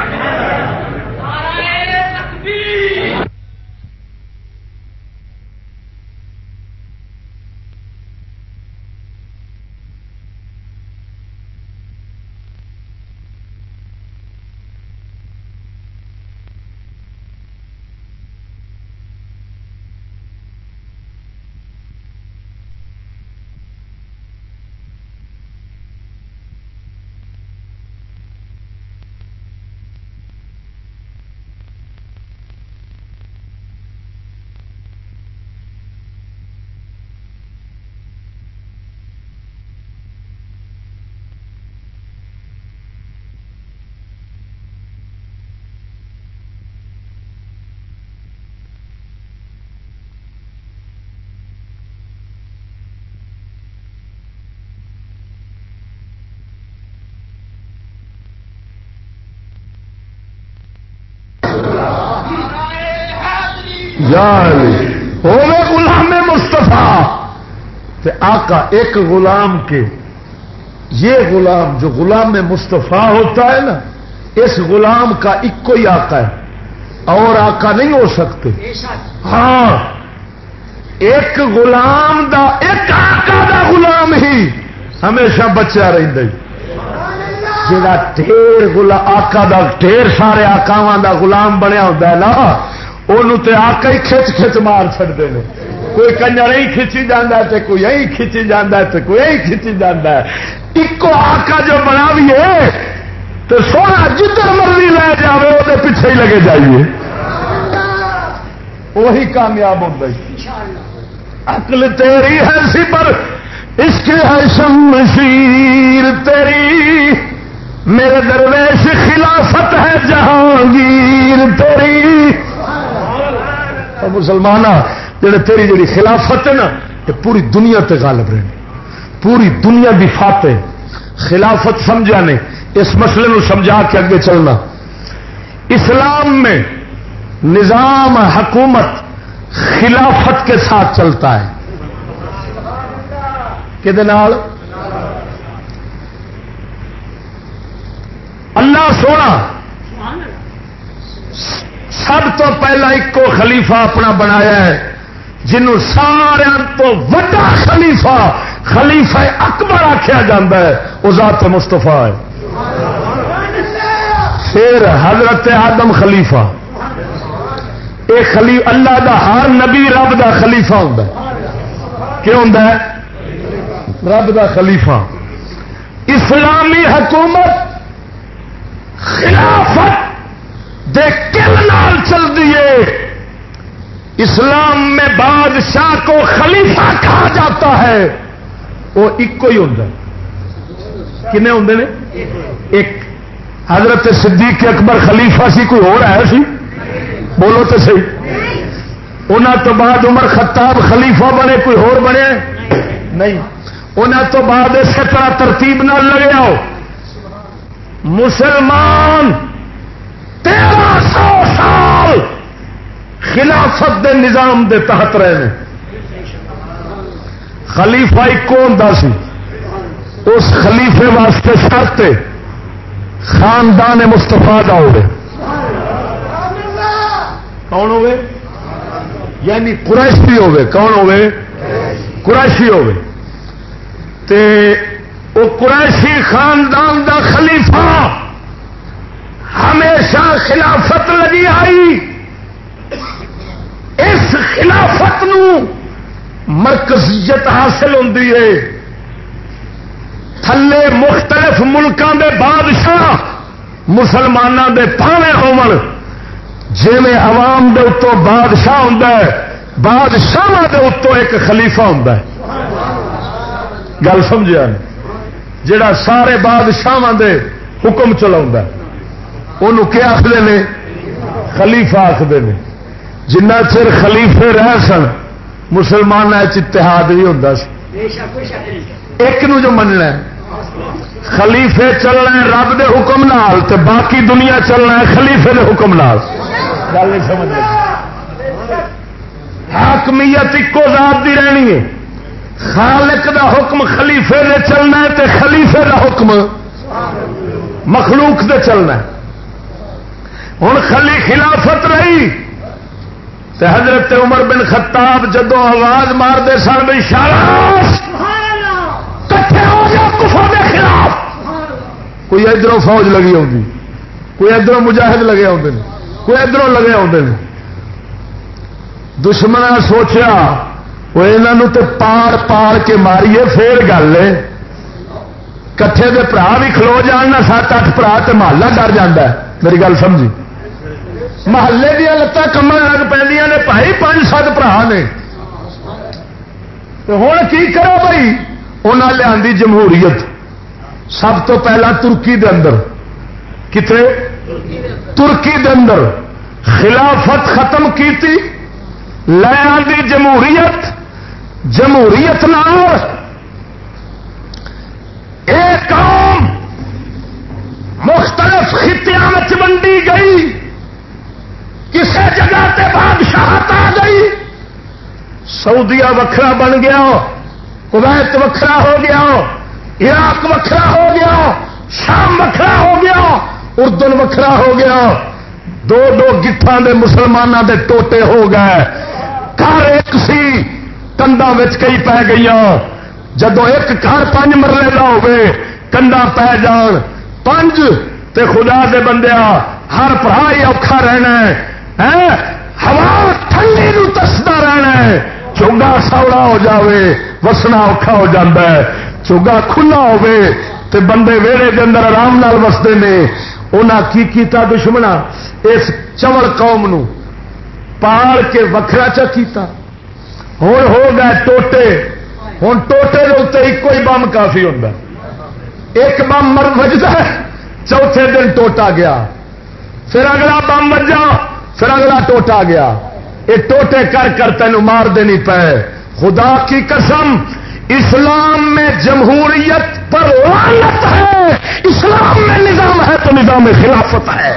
ہوے غلام مصطفیٰ تے آقا ایک غلام کے یہ غلام جو غلام مصطفیٰ ہوتا ہے نا اس غلام کا ایک ہی آقا ہے اور آقا نہیں ہو سکتے ہاں ایک غلام دا ایک آقا دا غلام ہی ہمیشہ بچا رہتا ہے جا ڈھیر آقا دا ڈھیر سارے آقاواں دا غلام بنیا ہوتا ہے نا انہوں تے آقا ہی کھچ کھچ مار چھڑتے ہیں کوئی کنجر ہی کھچی جانا ہے کوئی یہی کھچی جانا ہے کوئی یہی کھچی جانا ہے ایک آقا جو بنا بھی ہے تو سونا جدھر مرضی لے جاوے وہ پیچھے ہی لگے جائیے وہی کامیاب ہوتا ہے عقل تیری ہے سپر عشق ہے شمشیر تیری میرے درویش خلافت ہے جہانگیر تیری مسلمان جڑے تیری جڑی خلافت ہے نا یہ پوری دنیا تے غالب رہنے پوری دنیا دی فاتح خلافت سمجھا نے اس مسئلے نو سمجھا کے اگے چلنا اسلام میں نظام حکومت خلافت کے ساتھ چلتا ہے کدے نال اللہ سونا سب تو پہلا ایک خلیفہ اپنا بنایا ہے جنہوں سارے تو وڈا خلیفہ خلیفہ اکبر آخیا جاتا ہے وہ ذات مصطفیٰ ہے پھر حضرت آدم خلیفہ ایک اللہ دا ہر نبی رب دا خلیفہ ہوتا ہے کیوں ہوتا ہے رب دا خلیفہ اسلامی حکومت خلافت دے کل نال چل دیے اسلام میں بادشاہ کو خلیفہ کہا جاتا ہے وہ ایک ہی ہوتا ہے کنے ہوندے نے ایک حضرت صدیق اکبر خلیفہ سی کوئی اور ہے سی بولو تو صحیح انہاں تو بعد عمر خطاب خلیفہ بنے کوئی اور بنے نہیں انہاں تو بعد اسی طرح ترتیب نہ لگے آؤ مسلمان 1300 سال خلافت دے نظام دے تحت رہے ہیں. خلیفہ ایک ہوندا سی، اس خلیفے واسطے شرط خاندان مصطفیٰ دا ہوے. کون ہوے؟ یعنی قریشی ہوے. کون ہوے؟ قریشی ہوے. تے وہ قریشی خاندان دا خلیفہ ہمیشہ خلافت لگی آئی. اس خلافت نو مرکزیت حاصل ہوندی ہے. تھلے مختلف ملکوں دے بادشاہ مسلمانوں دے پاویں ہون، جویں عوام دے اتوں بادشاہ ہوندا ہے، بادشاہ دے اتوں ایک خلیفہ ہوندا ہے. گل سمجھا؟ جڑا سارے بادشاہ دے حکم چلاوندا ہے انہوں کیا آخدے نے؟ خلیفہ آخدے نے. جنہ چر خلیفے رہ سن مسلمانوں اتحاد بھی ہوندا سی. ایک نو جو مننا ہے خلیفے چلنا ہے رب دے حکم نال تے باقی دنیا چلنا ہے خلیفے دے حکم نال. گل نہیں سمجھ لگی؟ حاکمیت اکو ذات دی رہنی ہے. خالق دا حکم خلیفے دے چلنا ہے تے خلیفے دا حکم مخلوق دے چلنا ہے. ہن خلافت رہی تے حضرت عمر بن خطاب جدو آواز مار دے سن بھائی شاباش کٹھے ہو جا کفر دے خلاف، کوئی ادھروں فوج لگی ہوندی، کوئی ادھروں مجاہد لگے ہوندے نے، کوئی ادھروں لگے ہوندے نے. دشمنا سوچیا وہ انہوں تے پار پار کے ماریے پھر گل ہے. کٹھے دے برا بھی کھلو جان نہ 7-8 برا تے محلہ ڈر جاندہ ہے. میری گل سمجھی؟ محلے دیا لتاں کمن لگ پہ نے بھائی 5-7 برا نے. تو ہوں کی کرو بھائی؟ انہاں لیا جمہوریت. سب تو پہلا ترکی دے اندر، کتنے؟ ترکی دے اندر خلافت ختم کیتی، لے آندی جمہوریت. جمہوریت نال ایک قوم مختلف خطیاں میں ونڈی گئی، کسی جگہ تے بادشاہت آ گئی. سعودیہ وکھرا بن گیا، کویت وکھرا ہو گیا، عراق وکھرا ہو گیا، شام وکھرا ہو گیا، اردن وکھرا ہو گیا. 2-2 گٹھاں دے مسلمانوں دے ٹوٹے ہو گئے. گھر ایک سی کندا کئی پی گئی. جدو ایک گھر 5 مرلے کا ہوئے کندا پی جان 5 تے خدا دے بندیا ہر بھرا ہی اوکھا رہنا ہے. ہوا ٹھنڈی نو تسدا رہنا ہے. چوگا سوڑا ہو جاوے وسنا اوکھا ہو جاتا ہے. چوگا کھلا ہوے تے بندے ویڑے دے اندر آرام نال وستے نے. انہاں کی کیتا دشمنا اس چوڑ قوم نو پاڑ کے وکھرا چا کیتا. ہوں ہو گئے ٹوٹے. ہوں ٹوٹے کے اتنے ایک ہی بم کافی ہوتا. ایک بم مر بجتا ہے، چوتھے دن ٹوٹا گیا، پھر اگلا بم بجا، پھر اگلا ٹوٹا گیا. یہ ٹوٹے کر کر تینوں مار دینی پے. خدا کی قسم اسلام میں جمہوریت پر لعنت ہے. اسلام میں نظام ہے تو نظام خلافت ہے.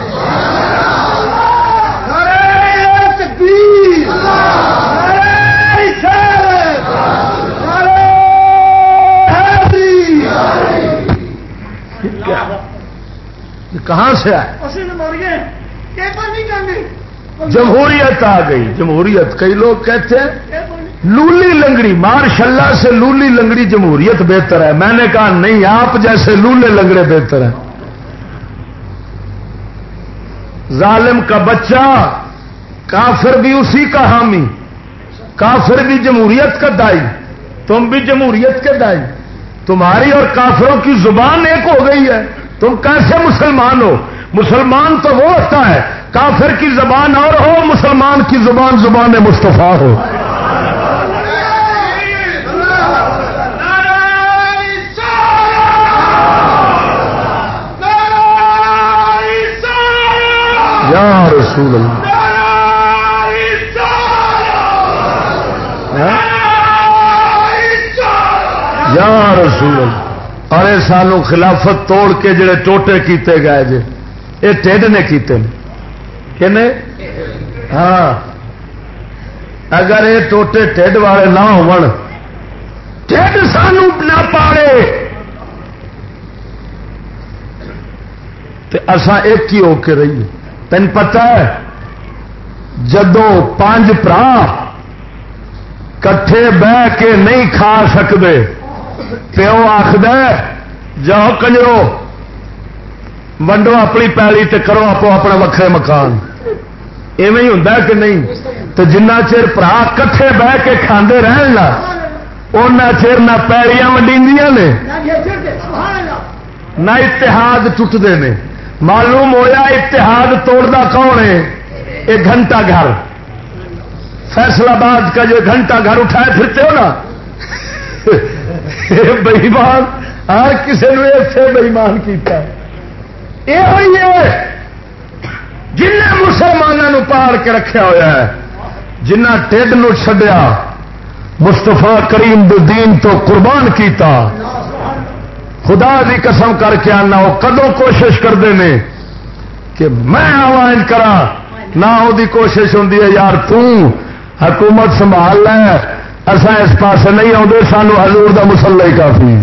کہاں سے آئے؟ جمہوریت آ گئی. جمہوریت کئی لوگ کہتے ہیں لولی لنگڑی، ماشاء اللہ سے لولی لنگڑی جمہوریت بہتر ہے. میں نے کہا نہیں، آپ جیسے لولے لنگڑے بہتر ہیں. ظالم کا بچہ کافر بھی اسی کا حامی، کافر بھی جمہوریت کا دائی، تم بھی جمہوریت کے دائی. تمہاری اور کافروں کی زبان ایک ہو گئی ہے. تم کیسے مسلمان ہو؟ مسلمان تو وہ ہوتا ہے کافر کی زبان اور ہو، مسلمان کی زبان زبان مصطفیٰ ہو. یا رسول اللہ، یا رسول اللہ. ارے سانو خلافت توڑ کے جڑے ٹوٹے کیتے گئے جے یہ ٹھڈ نے کیتے کہ نہیں؟ ہاں اگر یہ ٹوٹے ٹھڈ والے نہ ہون، ٹھڈ سانو نہ پاڑے تے اساں ایک ہی ہو کے رہیے۔ تین پتہ ہے جدوں 5 بھرا کٹھے بہ کے نہیں کھا سکتے پیو آخد جاؤ کنجرو ونڈو اپنی پیلی تے کرو آپ اپنا وکھرے مکان، ایویں ہی ہوندا کہ نہیں؟ تو جنہ چر بھرا کٹھے بہ کے کھاندے رہن نا اُنہ چر نہ پیڑیاں ونڈیندیاں نے نہ اتحاد ٹوٹتے ہیں۔ معلوم ہویا اتحاد توڑتا کون ہے؟ ایک گھنٹہ گھر، فیصل آباد کا جو گھنٹہ گھر اٹھائے پھرتے ہو نا بےمان، ہر کسی نے ایسے بےمان کیتا ہے۔ یہ ہوئی ہے جن مسلمانوں پاڑ کے رکھا ہوا ہے، جنہ ٹھڈ نو چھڈیا مستفا کریم دے دین تو قربان کیتا۔ خدا دی قسم کر کے آنا وہ کدوں کوشش کرتے ہیں کہ میں آواز کرا نہ وہ کوشش ہوں یار حکومت سنبھال لے، اصا اس پاس نہیں آتے، سانو حضور دا مسلح ہی کافی۔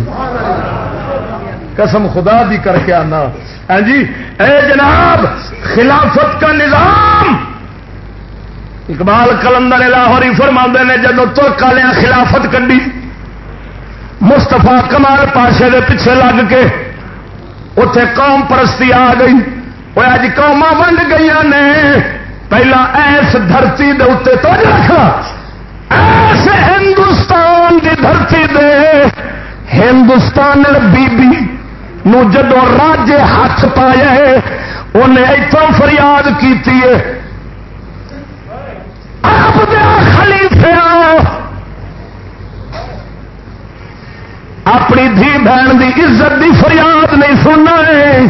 قسم خدا دی کر کے آنا ہاں جی۔ اے جناب خلافت کا نظام، اقبال کلندر لاہوری فرماندے نے جدو ترک والے خلافت کڈی مستفا کمال پاشے دے پیچھے لگ کے اتے قوم پرستی آ گئی۔ وہ اج قوما ونڈ گئی نے، پہلا ایس دھرتی دے اتنے تو رکھا، ایس ہندوستان دی دھرتی دے ہندوستان بی بی نو جدو راجے ہاتھ پائے انہیں اتوں فریاد کیتی ہے آپ دے خلیفے اپنی دھی بہن دی عزت دی فریاد نہیں سننا ہے۔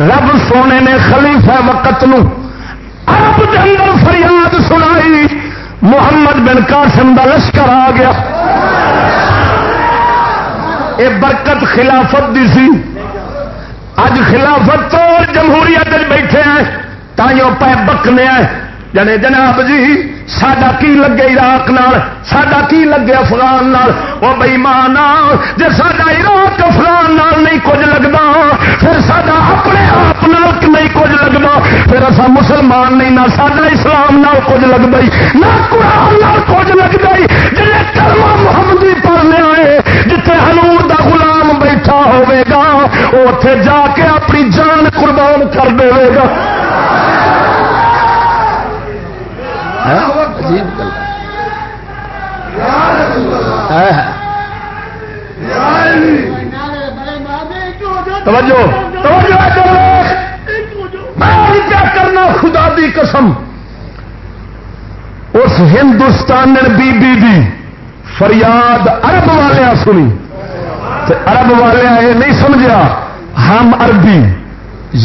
رب سونے نے خلیفہ وقت نو عرب دے اندر فریاد سنائی، محمد بن قاسم دا لشکر آ گیا۔ اے برکت خلافت دی سی، اج خلافت تو جمہوریت بیٹھے ہیں تائیوں پہ بکنے ہیں جنے جناب جی ساڈا کی لگے عراق نال، ساڈا کی لگے افغان نال۔ وہ بے ایمان جے ساڈا عراق افغان نال نہیں کچھ لگتا پھر ساڈا اپنے آپ نال نہیں کچھ لگتا، پھر اسا مسلمان نہیں، نہ ساڈا اسلام نال کچھ لگتا ہی، نہ قرآن نال کچھ لگتا ہی۔ جے کلمہ محمدی پڑھنے آئے جتھے حضور دا غلام بیٹھا ہوے گا اوتھے جا کے اپنی جان قربان کر دے گا۔ توجہ میں کیا کرنا، خدا دی قسم اس ہندوستان بی بی دی فریاد عرب والے سنی، عرب والے یہ نہیں سمجھا ہم عربی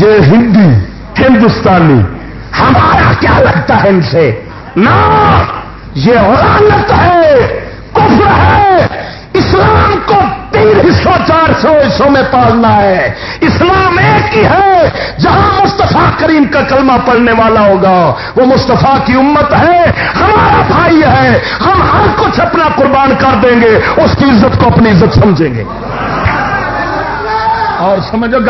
یہ ہندی ہندوستانی ہمارا کیا لگتا ہے ان سے، نہ یہ لعنت ہے، کفر ہے۔ اسلام کو 3 حصوں 400 حصوں میں پالنا ہے۔ اسلام ایک ہی ہے، جہاں مصطفیٰ کریم کا کلمہ پڑھنے والا ہوگا وہ مصطفیٰ کی امت ہے، ہمارا بھائی ہے، ہم ہر کچھ اپنا قربان کر دیں گے، اس کی عزت کو اپنی عزت سمجھیں گے۔ اور سمجھو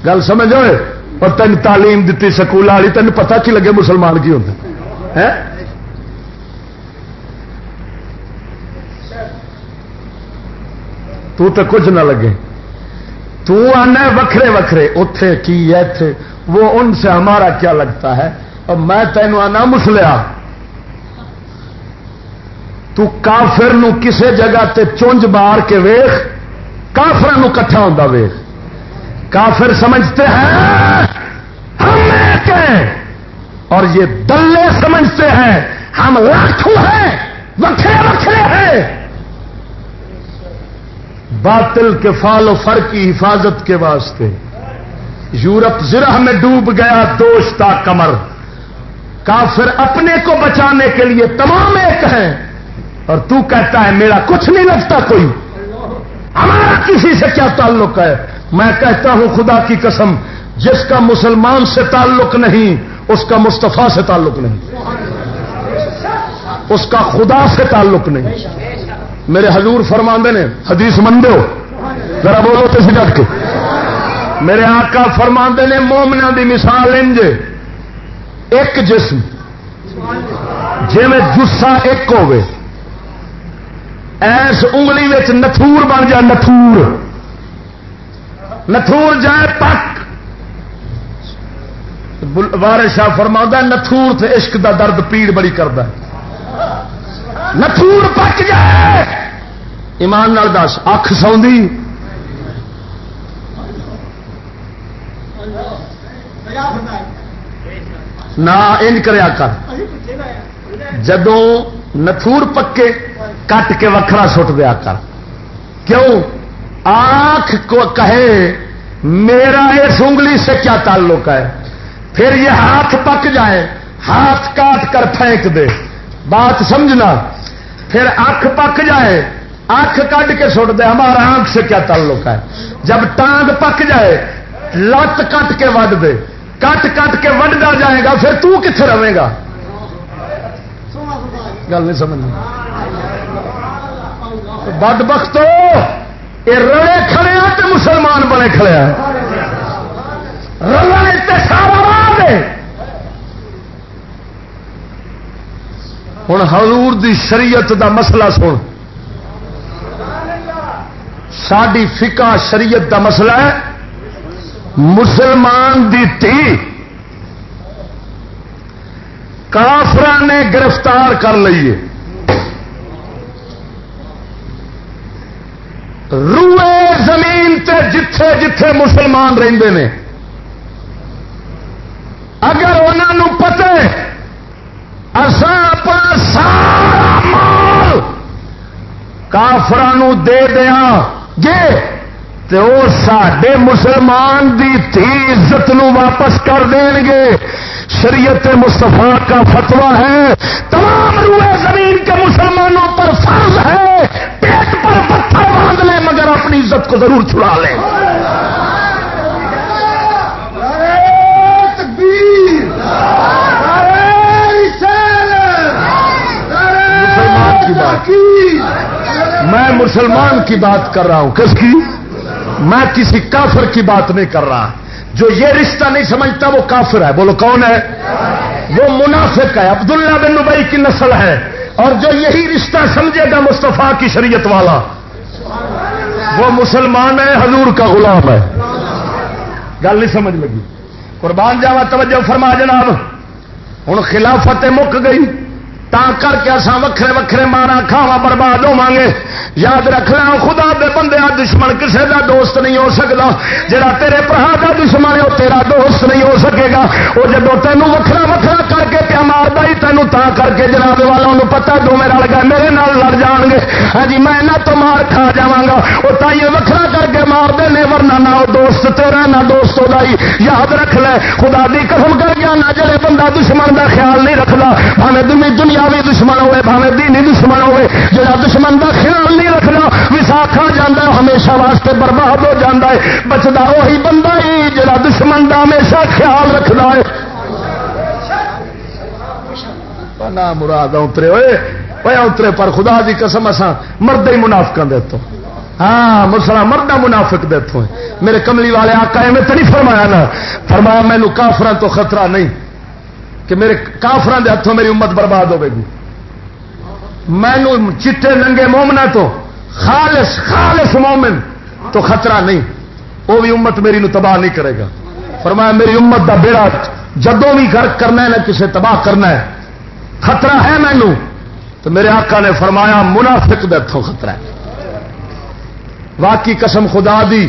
گل سمجھو، اور تین تعلیم دیتی سکول والی، تین پتا کی لگے مسلمان کی ہوتا ہے؟ تو کچھ نہ لگے، تو آنا وکھرے وکھرے اتے کی ایتھے، وہ ان سے ہمارا کیا لگتا ہے۔ اور میں تینوں آنا مسلیا، تو کافر نو کسے جگہ تے چونج بار کے ویخ، کافر نو کٹھا ہوتا ویخ۔ کافر سمجھتے ہیں ہم ایک ہیں، اور یہ دلے سمجھتے ہیں ہم لاکھوں ہیں، وکھرے وکھرے ہیں۔ باطل کے فال و فر کی حفاظت کے واسطے یورپ زرہ میں ڈوب گیا دوشتا کمر، کافر اپنے کو بچانے کے لیے تمام ایک ہیں، اور تو کہتا ہے میرا کچھ نہیں لگتا کوئی، ہمارا کسی سے کیا تعلق ہے۔ میں کہتا ہوں خدا کی قسم، جس کا مسلمان سے تعلق نہیں اس کا مصطفیٰ سے تعلق نہیں، اس کا خدا سے تعلق نہیں۔ میرے حضور فرماندے نے، حدیث مندے ہو ذرا بولو تو سجٹ کے، میرے آقا فرماندے نے مومنوں دی مثال انج ایک جسم جی میں جسا ایک ہوے، ایس انگلی وچ نتھور بن جائے، نتھور جائے پک، وارث شاہ فرماتا نتھور تے عشق دا درد پیڑ بڑی کردا ہے، نتھور پک جائے ایمان نال دس اکھ سوندی نہ انج کریا کر، جدوں نتھور پکے کٹ کے وکھرا سٹ دیا کر، کیوں؟ آنکھ کو کہے میرا اس انگلی سے کیا تعلق ہے، پھر یہ ہاتھ پک جائے ہاتھ کاٹ کر پھینک دے، بات سمجھنا، پھر آنکھ پک جائے آنکھ کٹ کے سٹ دے، ہمارا آنکھ سے کیا تعلق ہے، جب ٹانگ پک جائے لت کٹ کے وڈ دے، کٹ کٹ کے وڈتا جائے گا، پھر تو کتنے رہے گا؟ گل نہیں سمجھ بد بختو یہ رلے کھڑے ہیں تو مسلمان بنے کھڑے ہیں، رلے سارا راہ ہے۔ ہوں حضور دی شریعت دا مسئلہ سن، ساری فقہ شریعت دا مسئلہ ہے، مسلمان دی تھی کافراں نے گرفتار کر لئیے، روئے زمین تے جتھے جتھے مسلمان رہندے نے، اگر انہوں پتہ اساں اپنا سارا مال کافراں دے دیا گے تو وہ ساڈے مسلمان دی تھی عزت نو واپس کر دیں گے۔ شریعت مصطفیٰ کا فتویٰ ہے تمام روئے زمین کے مسلمانوں پر فرض ہے پیٹ پر پتھر باندھ لیں مگر اپنی عزت کو ضرور چھڑا لیں۔ میں مسلمان کی بات کر رہا ہوں، کس کی؟ میں کسی کافر کی بات نہیں کر رہا۔ جو یہ رشتہ نہیں سمجھتا وہ کافر ہے، بولو کون ہے؟ وہ منافق ہے، عبداللہ بن ابی کی نسل ہے، اور جو یہی رشتہ سمجھے گا مصطفیٰ کی شریعت والا وہ مسلمان ہے، حضور کا غلام ہے۔ گل نہیں سمجھ لگی؟ قربان جاوا توجہ فرما جناب۔ ہوں خلافت مک گئی تا کر کے اساں وکھرے وکھرے مارا کھاوا برباد ہوواں گے۔ یاد رکھنا خدا دے بندے دشمن کسے دا دوست نہیں ہو سکتا، جڑا تیرے بھرا دا دشمن ہے وہ تیرا دوست نہیں ہو سکے گا۔ وہ جدو تینوں وکھرا وکھرا کر کے پیا ماردا ہی تینوں تا کر کے جناب والا انہوں پتہ دونوں رل گئے میرے نال لڑ جان گے، ہاں جی میں نہ تو مار کھا جاواں گا۔ وہ تائیں وکھرا کر کے مار دے نے، ورنہ نہ وہ دوست تیرا نہ دوست دا ہی۔ یاد رکھ لے خدا دی قسم کر گیا نہ جڑے بندہ دشمن دا خیال نہیں رکھدا، بھاویں دنیاوی دشمن ہوئے بھاویں دینی دشمن ہوئے، جڑا دشمن دا خیال نہیں رکھنا وساکھا جاندہ ہمیشہ واسطے برباد ہو جاندہ ہے۔ بچدا وہی بندہ ہی جڑا دشمن دا ہمیشہ خیال رکھدا ہے۔ نا مراد اترے ہوئے اترے پر خدا دی قسم اساں مرد ہی منافقاں دے تو، ہاں مسلمان مردہ منافق دے تو ہیں۔ میرے کملی والے آقا میں تو نہیں فرمایا نا، فرمایا مینوں کافراں تو خطرہ نہیں کہ میرے کافراں دے ہتھوں میری امت برباد ہوے گی، مینوں چٹے ننگے مومنا تو خالص مومن تو خطرہ نہیں، وہ بھی امت میری نو تباہ نہیں کرے گا۔ فرمایا میری امت دا بیڑا جدوں بھی غرق کرنا ہے نہ کسے تباہ کرنا ہے، خطرہ ہے مینوں۔ تو میرے آقا نے فرمایا منافق دے ہتھوں خطرہ ہے۔ واقعی قسم خدا دی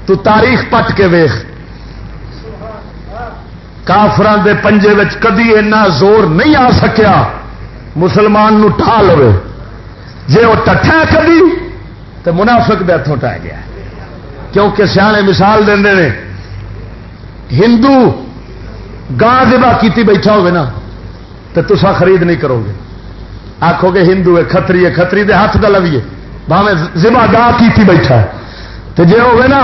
تو تاریخ پٹ کے ویخ، کافران دے پنجے وچ کدی اتنا زور نہیں آ سکیا مسلمان نو ٹھا لوے، جے وہ ٹٹھا کدی تو منافق دے ہتھوں ٹہ گیا، کیونکہ سیانے مثال دیندے نے ہندو گاں ذبح کیتی بیٹھا ہوئے نا تو تسا خرید نہیں کرو گے، آکھو گے ہندو ہے کھتری دے ہاتھ دا لویے بھاویں ذبح گاں کیتی بیٹھا ہے، تو جے ہوئے نا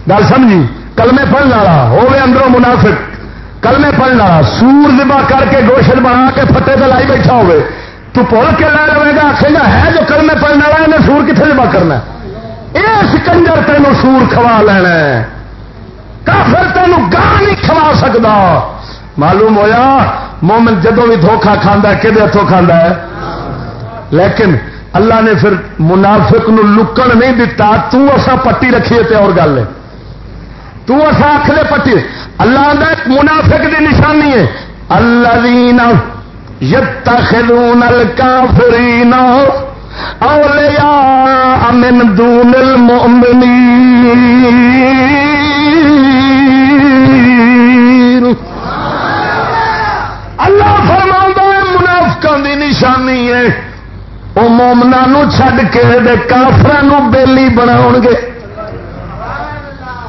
گل سمجھی کلمے پڑھن والا ہوئے اندروں منافق کلمے پڑھنا سور ذبح کر کے گوشت بنا کے پھٹے سے لائی بیٹھا ہوئے تو بھول کے لے لے گا آخے گا ہے جو کلمے پڑھنے والا انہیں سور کتنے ذبح کرنا اس کنجر تینوں سور کھوا لینا کافر تینوں گاہ نہیں کھوا سکتا. معلوم ہویا مومن جدوں بھی دھوکھا کھانا ہے کدے ہاتھوں کھانا ہے. لیکن اللہ نے پھر منافق نو لکن نہیں دتا تسا پٹی رکھی ہے اور گل ہے تسا آخ لے پٹی. اللہ دا ایک منافق دی نشانی ہے الذین یتخذون الکافرین اولیاء من دون المؤمنین. اللہ فرماتا ہے منافقاں دی نشانی ہے وہ مومناں چھڈ کے دے کافراں بیلی بناؤ گے.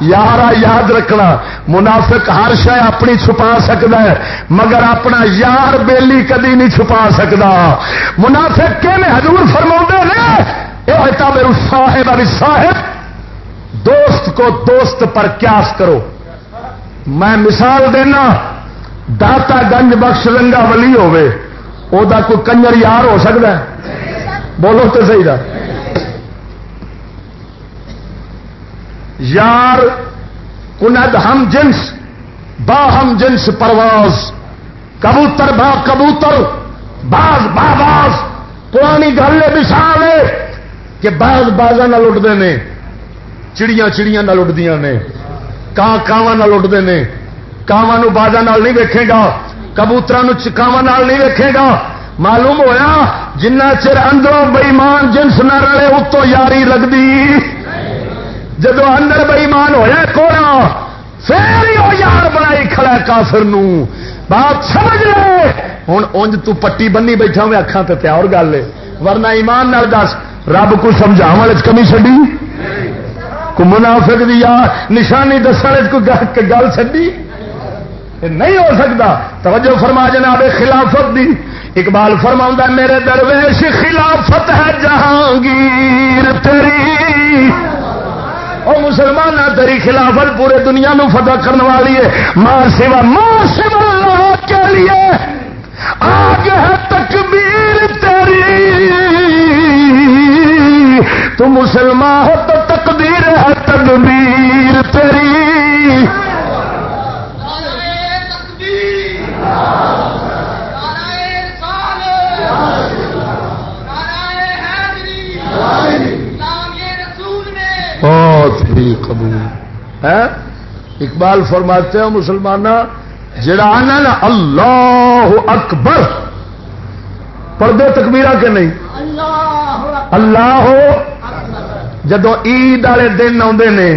یارا یاد رکھنا منافق ہر شے اپنی چھپا سکتا ہے مگر اپنا یار بیلی کدی نہیں چھپا سکتا. منافق کے نے حضور فرماتے ہیں اعتبر صاحب ابھی صاحب دوست کو دوست پر قیاس کرو. میں مثال دینا داتا گنج بخش رنگا ولی ہوے او دا کوئی کنجر یار ہو سکتا ہے؟ بولو تو صحیح دا یار کند ہم جنس با ہم جنس پرواز کبوتر با کبوتر باز با باز. پرانی گل مثال ہے کہ باز بازاں نال اڈتے ہیں چڑیاں چڑیاں نال اڈدیاں نے کاں کاواں نال اڈتے ہیں کاواں نو بازاں نال نہیں ویکھے گا کبوتراں نو کاواں نال نہیں ویکھے گا. معلوم ہویا جنہ چر اندروں بےمان جنس نہ رلے اتوں یاری لگتی جدو اندر بےمان ہویا کوڑا پھر ہی وہ یار بنائی کھڑا کافر نو. بات سمجھ لے ہوں انج تو پٹی بنی بیٹھا ہوئے اکھاں تے تے اور گل ہے ورنہ ایمان نال دس رب کو سمجھاون وچ کمی چڈی کو منافق دی یا نشانی دسنے کوئی گل چڈی نہیں ہو سکتا. توجہ فرما جناب خلافت دی. اقبال فرماؤں میرے درویش خلافت ہے جہانگیر تیری او مسلمان تیری خلافت پورے دنیا نو فتح کرنے والی ہے. ماں سوا اللہ کے لیے آگ ہے تکبیر تیری تو مسلمان ہو تو تقدیر ہے تدبیر تیری. قبول ہے. اقبال فرماتے ہیں مسلمانہ جڑا آنا نا اللہ اکبر پردے تکبیرہ کے نہیں اللہ جدو عید والے دن آتے نے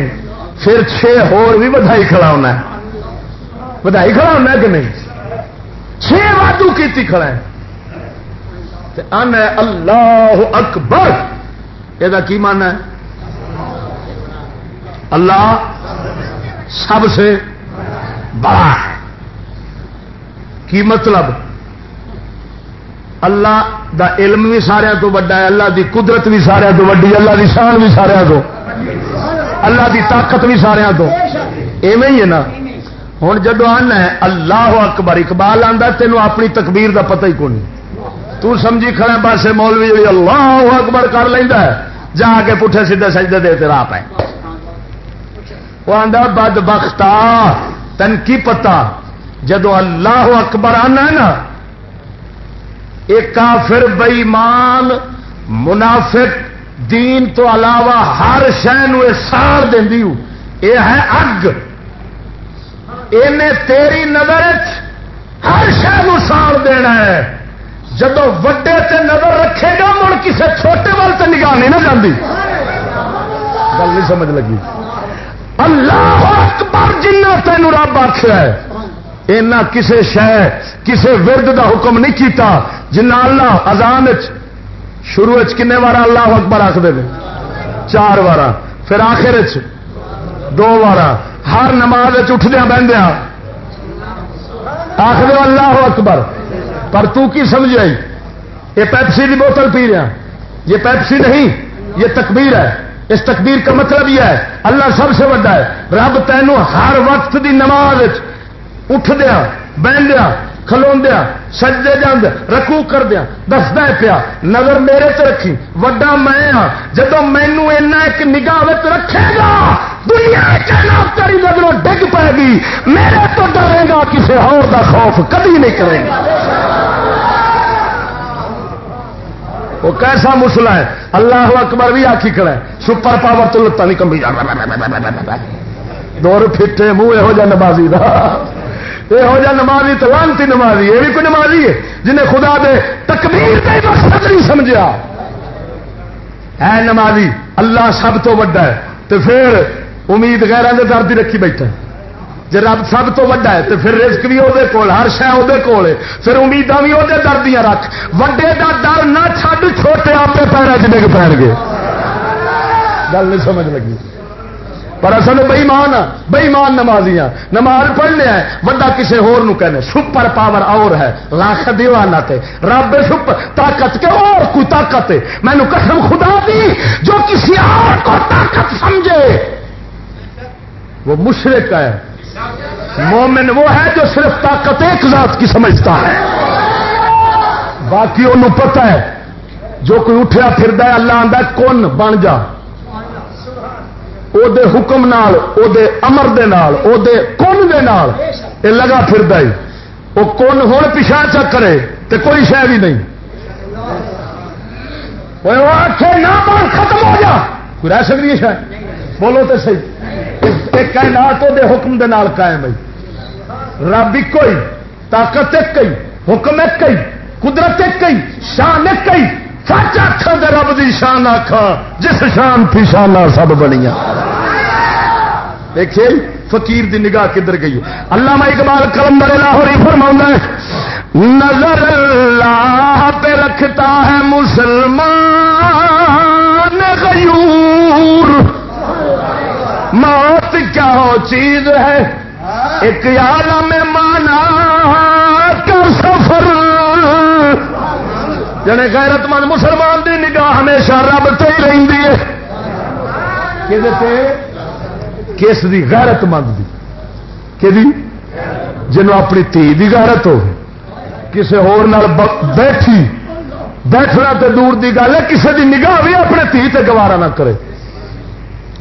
پھر 6 ہور بھی بدھائی کھڑا ہونا ہے بدھائی کھڑا ہونا ہے کہ نہیں 6 وادو کیتی کھڑا ہے آنا اللہ اکبر یہ کی مانا ہے اللہ سب سے بڑا ہے. کی مطلب اللہ دا علم بھی سارے تو بڑا ہے اللہ دی قدرت بھی سارے تو وڈی اللہ دی شان بھی سارے تو اللہ دی طاقت بھی سارے تو ایویں ہی ہے نا. ہوں جدو آنا ہے اللہ اکبر اقبال آندا تینوں اپنی تکبیر دا پتہ ہی کون تو سمجھی کھڑا پاسے مولوی اللہ اکبر کر لینا ہے جا کے پٹھے سیدھے سجدے دے راہ پہ وہ آندا بد بختا تن کی پتا جدو اللہ اکبر آنا ہے نا ایک کافر بےمان منافق دین تو علاوہ ہر شہ ساڑ دینی یہ ہے اگ انہیں تیری نظر ہر شہ ساڑ دینا ہے. جدو وڈے تے نظر رکھے گا مڑ کسے چھوٹے وال تے نگاہ نہیں نہ جاندی. گل نہیں سمجھ لگی. اللہ اکبر جنہ تینوں رب آخیا ہے اینا کسے شے کسے ورد دا حکم نہیں کیتا جنہ اللہ اذان شروع کنے وارا اللہ اکبر آخ دے 4 وارا پھر آخر 2 وارا ہر نماز اٹھدیا بہندیا آخ دے اللہ اکبر. پر تو کی سمجھ آئی یہ پیپسی کی بوتل پی رہا یہ پیپسی نہیں یہ تکبیر ہے. اس تکبیر کا مطلب یہ ہے اللہ سب سے بڑا ہے. رب تینوں ہر وقت دی نماز اٹھدیا بہندیا کھلوندیا سجدے جاند رکوع کردیا دسدا پیا نظر میرے تے رکھی وڈا میں ہاں جدوں مینوں اینا ایک نگاہ وچ رکھے گا دنیا کائنات تیری نظروں ڈگ پائے گی میرے تو ڈرے گا کسی اور دا خوف کبھی نہیں کرے گا وہ کیسا مسئلہ ہے اللہ اکبر بھی آخی کھڑا ہے سپر پاور تو لتا نہیں کمبی دور پھٹے منہ یہو جہ نمازی دا یہو جہ نمازی تو لانتی نمازی یہ بھی کوئی نمازی ہے جنہیں خدا دے تکبیر کا مقصد نہیں سمجھا ہے نمازی اللہ سب تو وڈا ہے تو پھر امید غیروں کے درد ہی رکھی بیٹھا جی رب سب تو وڈا ہے تو پھر رزق بھی وہ کول ہر شہ وہ کول ہے پھر امیداں بھی وہ دردیاں رکھ وڈے دا در نہ چھڈ چھوٹے آپ پیروں چ ڈگ پین گے گل نہیں سمجھ لگی پر اصل بےمان بےمان نمازیاں نماز پڑھنے ہیں وڈا کسی ہور نو کہنے سپر پاور اور ہے لاکھ دیوانہ تے رب سپر طاقت کے اور کوئی طاقت ہے مینو قسم خدا دی جو کسی اور کو طاقت سمجھے وہ مشرک ہے مومن وہ ہے جو صرف طاقت ایک ذات کی سمجھتا ہے باقی انہوں پتہ ہے جو کوئی اٹھیا پھردا ہے اللہ آندا کون بن جا او دے حکم نال او دے امر دے نال او دے کون دے نال اے لگا پھردا ہے او کون ہن پیچھا چا کرے تے کوئی شے بھی نہیں اوے او آکھے نہ بن ختم ہو جا کوئی رہ سکتی ہے شے بولو تے صحیح ایک کائنات دے حکم دے نال قائم ہے رب ایک کوئی طاقت ایک کئی حکم ایک کئی قدرت ایک کئی شان ایک کئی سچ آخا دے رب دی شان آخا جس شان تھی شانہ سب بنیا دیکھیے فقیر دی نگاہ کدھر گئی علامہ اقبال کلندر لاہوری فرماؤں ہے نظر اللہ پہ رکھتا ہے مسلمان غیور موت کیا ہو چیز ہے ایک عالم مانا کا سفر جنے غیرت مند مسلمان دی نگاہ ہمیشہ رب تے ہی رہندی ہے کس دی غیرت مند دی کہ جنوں اپنی تھی دی غیرت ہو کسی ہور نال بیٹھنا تے دور دی گل ہے کسی دی نگاہ بھی اپنے تھی تے گوارا نہ کرے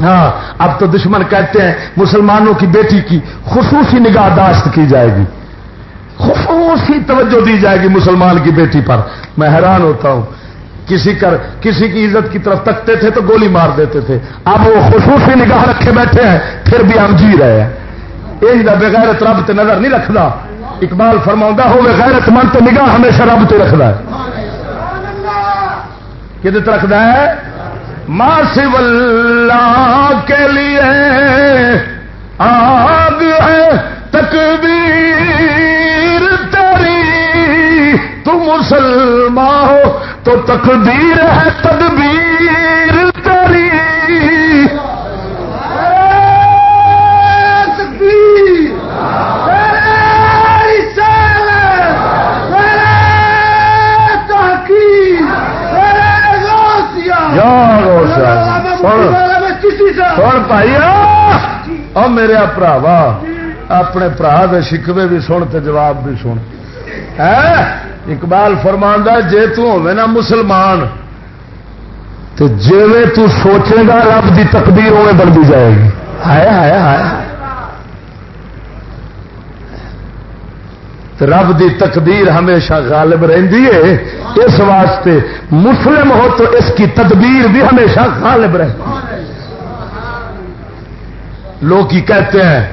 ہاں اب تو دشمن کہتے ہیں مسلمانوں کی بیٹی کی خصوصی نگہداشت کی جائے گی خصوصی توجہ دی جائے گی مسلمان کی بیٹی پر میں حیران ہوتا ہوں کسی کی عزت کی طرف تکتے تھے تو گولی مار دیتے تھے اب وہ خصوصی نگاہ رکھے بیٹھے ہیں پھر بھی ہم جی رہے ہیں یہ بغیرت رب تے نظر نہیں رکھتا اقبال فرماؤں ہو غیرت مند تو نگاہ ہمیشہ رب تے رکھتا ہے کہ رکھتا ہے ماں سو اللہ کے لیے آگ ہے تکبیر تیری تو مسلمان ہو تو تقدیر ہے تدبیر تیری بھائی اور میرے پراوا اپنے برا دے شکوے بھی سن تے جواب بھی سن اقبال فرماندا جے تو ہوے نا مسلمان تو جویں تو سوچے گا رب دی تقدیر اوے بنتی جائے گی ہائے ہائے ہائے رب دی تقدیر ہمیشہ غالب رہندی ہے اس واسطے مسلم ہو تو اس کی تدبیر بھی ہمیشہ غالب رہتی ہے لوگ ہی کہتے ہیں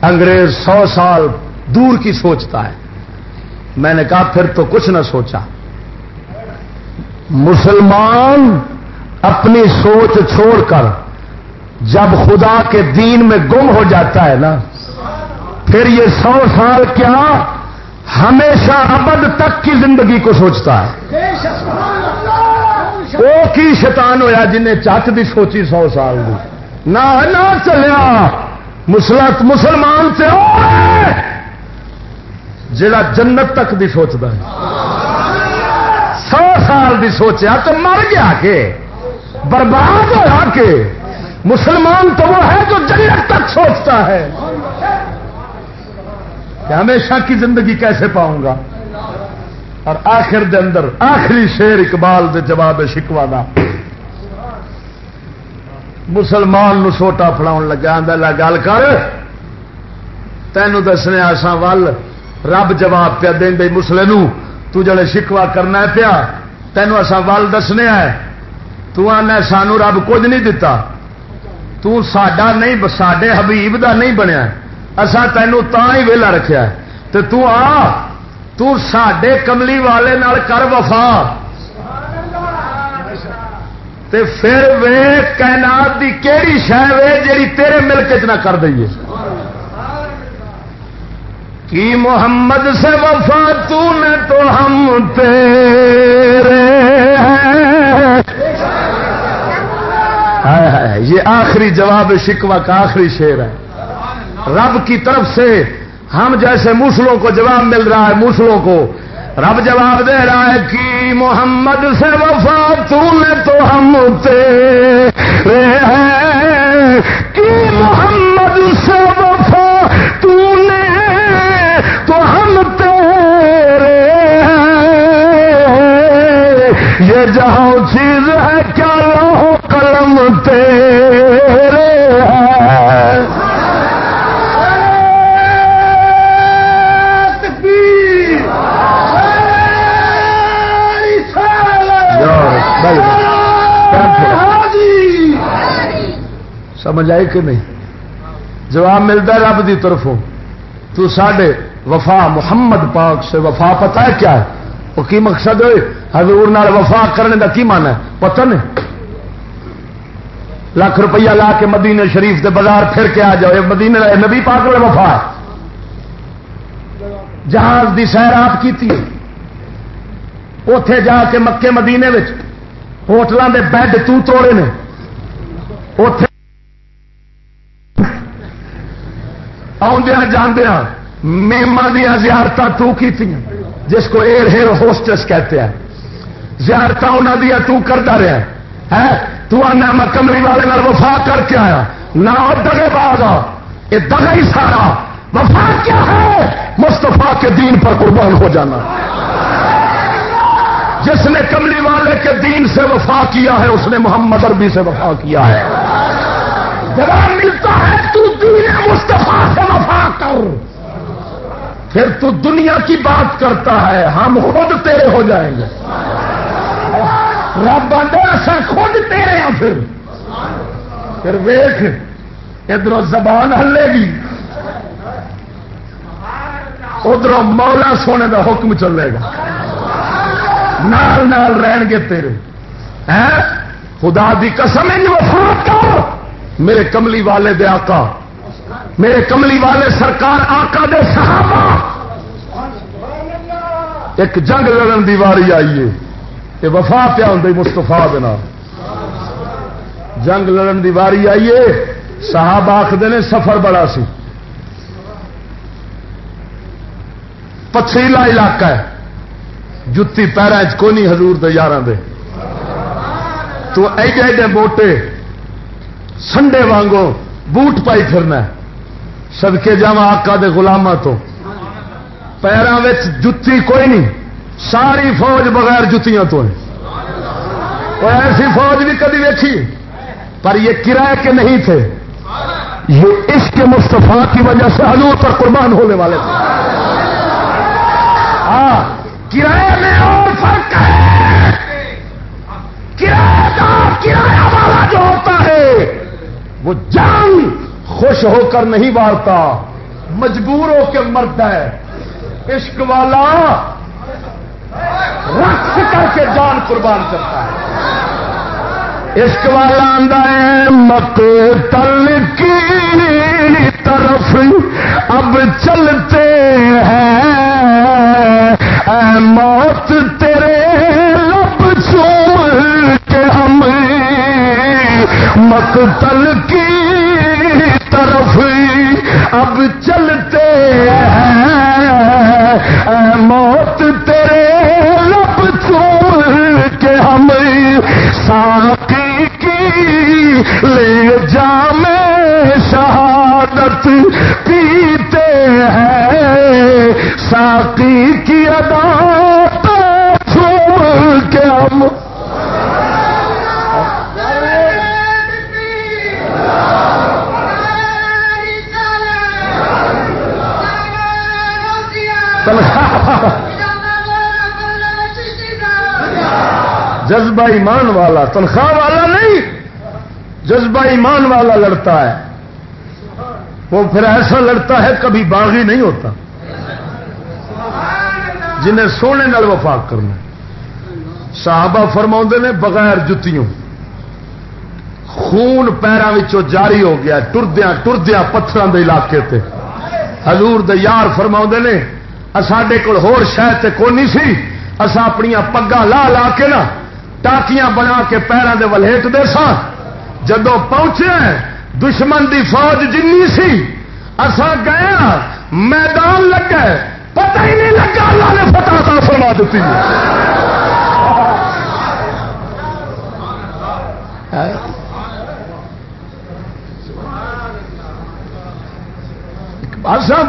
انگریز 100 سال دور کی سوچتا ہے میں نے کہا پھر تو کچھ نہ سوچا مسلمان اپنی سوچ چھوڑ کر جب خدا کے دین میں گم ہو جاتا ہے نا پھر یہ 100 سال کیا ہمیشہ ابد تک کی زندگی کو سوچتا ہے وہ کی شیطان ہویا جنہیں چٹ دی سوچی 100 سال دی نہ چلیا مسلمان سے جڑا جنت تک دی سوچتا ہے 100 سال دی سوچیا تو مر گیا کہ برباد ہوا کہ مسلمان تو وہ ہے جو جنت تک سوچتا ہے کہ ہمیشہ کی زندگی کیسے پاؤں گا. اور آخر دے اندر آخری شیر اقبال دے جواب شکوا دا مسلمان نو سوٹا پھڑاؤن لگا آندا لا گل کر تینوں دسنے آساں ول رب جواب پیا دین دے مسلے نو تو جڑے شکوا کرنا ہے پیا تینوں اساں ول دسنے ہے تو آنا سانو رب کچھ نہیں دتا تو ساڈا نہیں ساڈے حبیب دا نہیں بنیا اساں تینوں تاں ہی ویلا رکھیا ہے تے تو آ تو ساڈے کملی والے نال کر وفا تے پھر وے کائنات دی کیڑی شے وے جیڑی تیرے ملک وچ نہ کر دئیے کی محمد سے وفا تو نے تو ہم تیرے ہیں. یہ آخری جواب شکوہ کا آخری شعر ہے. رب کی طرف سے ہم جیسے موسلوں کو جواب مل رہا ہے موسلوں کو رب جواب دے رہا ہے کہ محمد سے وفا تو نے تو ہم تیرے ہیں کہ محمد سے وفا تو نے تو ہم تیرے ہیں یہ جہاں چیز ہے کیا لوح قلم تیرے ہیں. سمجھ آئی کہ نہیں؟ جواب ملتا ہے رب دی طرفوں تو ساڈے وفا محمد پاک سے وفا پتہ ہے کیا ہے وہ کی مقصد ہے حضور نال وفا کرنے دا کی معنی ہے پتہ نہیں. لاکھ روپیہ لا کے مدینے شریف دے بازار پھر کے آ جاؤ مدینے نبی پاک والے وفا ہے. جہاز دی سیر آپ کی اتے جا کے مکے مدینے ہوٹلوں دے بیڈ تو توڑے نے اتے آدھا جاندیا میما دیا زیارت تو کی جس کو ایئر ہوسٹس کہتے ہیں زیارت انہوں دیا تو کرتا رہا ہے تو آنا میں کملی والے نال وفا کر کے آیا نہ دگے باز یہ دگا ہی سارا وفا کیا ہے مصطفیٰ کے دین پر قربان ہو جانا. جس نے کملی والے کے دین سے وفا کیا ہے اس نے محمد عربی سے وفا کیا ہے. جواب ملتا ہے تو دین مصطفیٰ سے وفا کر پھر تو دنیا کی بات کرتا ہے ہم خود تیرے ہو جائیں گے. رب ایسا خود تیرے ہیں پھر ویخ ادھر زبان ہلے گی ادھر مولا سونے کا حکم چلے گا نال نال رہن گے تیرے. خدا دی قسم وفا کر میرے کملی والے دے آقا میرے کملی والے سرکار آقا دے صحابہ. ایک جنگ لڑن دی واری آئیے یہ وفا پیا ہوں مستفا دینا جنگ لڑن دی واری آئیے صحابہ آخر نے سفر بڑا سی پتھریلا علاقہ ہے جتی پیروں کو نہیں حضور دے یاراں دے تو ایڈے ایڈے موٹے سنڈے وانگو بوٹ پائی پھرنا صدقے جاواں آقا دے غلاماں تو پیراں وچ جتی کوئی نہیں ساری فوج بغیر جتیاں تو ہے. اور ایسی فوج بھی کبھی ویکھی پر یہ کرائے کے نہیں تھے یہ عشق مصطفیٰ کی وجہ سے حضور پر قربان ہونے والے تھے. کرایہ میں اور فرق ہے. کرایہ والا جو ہوتا ہے وہ جان خوش ہو کر نہیں مارتا مجبور ہو کے مرتا ہے. عشق والا رقص کر کے جان قربان کرتا ہے. عشق والا آندا ہے مقتل کی طرف اب چلتے ہیں اے موت تیرے لب چوم کے ہم مقتل کی طرف اب چلتے ہیں اے موت تیرے لب چوم کے ہم ساقی کی لے جام شہادت پیتے ہیں ساقی کی ادا پہ جھوم کے ہم جذبہ ایمان والا تنخواہ والا نہیں، جذبہ ایمان والا لڑتا ہے، وہ پھر ایسا لڑتا ہے کبھی باغی نہیں ہوتا، جنہیں سونے نال وفا کرنا۔ صحابہ فرماؤندے نے بغیر جتیوں خون پیراں وچوں جاری ہو گیا ٹردیاں ٹردیاں پتھراں دے علاقے تے۔ حضور دے یار فرماؤندے نے ساڈے کول ہور شے تے کوئی نہیں سی، اساں اپنیاں پگاں لا لا کے نا ٹاکیاں بنا کے پیراں دے ولہٹ دے ساں، جدوں پہنچے دشمن دی فوج جنی سی اساں گئے میدان لگا پتہ ہی نہیں لگا اللہ نے فتح عطا فرما دیتی۔ اساں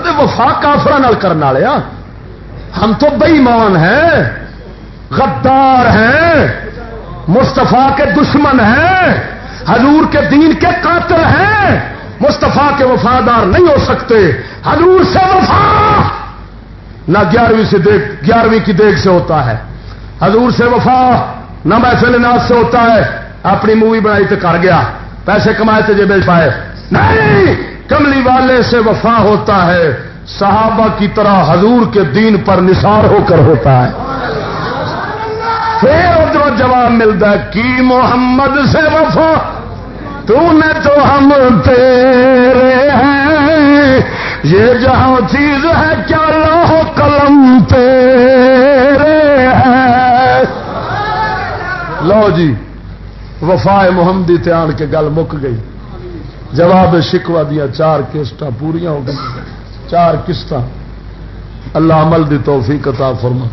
تے وفا کافراں نال کرن والے ہاں، ہم تو بے ایمان ہیں، غدار ہیں، مصطفیٰ کے دشمن ہیں، حضور کے دین کے قاتل ہیں، مصطفیٰ کے وفادار نہیں ہو سکتے۔ حضور سے وفا نہ 11ویں کی دیکھ سے ہوتا ہے، حضور سے وفا نہ محفل ناز سے ہوتا ہے، اپنی مووی بنائی تو کر گیا، پیسے کمائے تو جے بیچ پائے نہیں، کملی والے سے وفا ہوتا ہے صحابہ کی طرح حضور کے دین پر نثار ہو کر ہوتا ہے۔ پھر ادھر جواب ملتا ہے کی محمد سے وفا تو نے تو ہم تیرے ہیں، یہ جہاں چیز ہے کیا لوح قلم تیرے ہیں۔ لو جی وفا محمدی تے آن کے گل مک گئی، جواب شکوہ دیا 4 قسطاں پوریاں ہو گئی، 4 قسطاں۔ اللہ عمل دی توفیق عطا فرما۔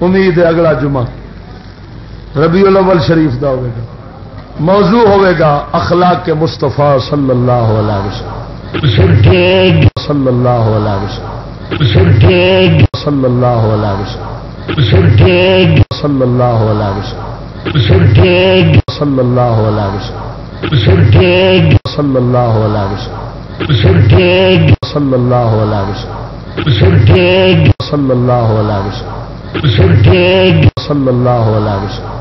امید ہے اگلا جمعہ ربیع الاول شریف دا ہوئے گا، موضوع ہوئے گا اخلاق کے مصطفیٰ صلی اللہ علیہ وسلم، صلی اللہ علیہ وسلم، صلی اللہ علیہ وسلم، صلی اللہ علیہ وسلم، صلی اللہ علیہ وسلم، صلی اللہ علیہ وسلم، صلی اللہ علیہ وسلم، صلی اللہ علیہ وسلم، صلی اللہ علیہ وسلم۔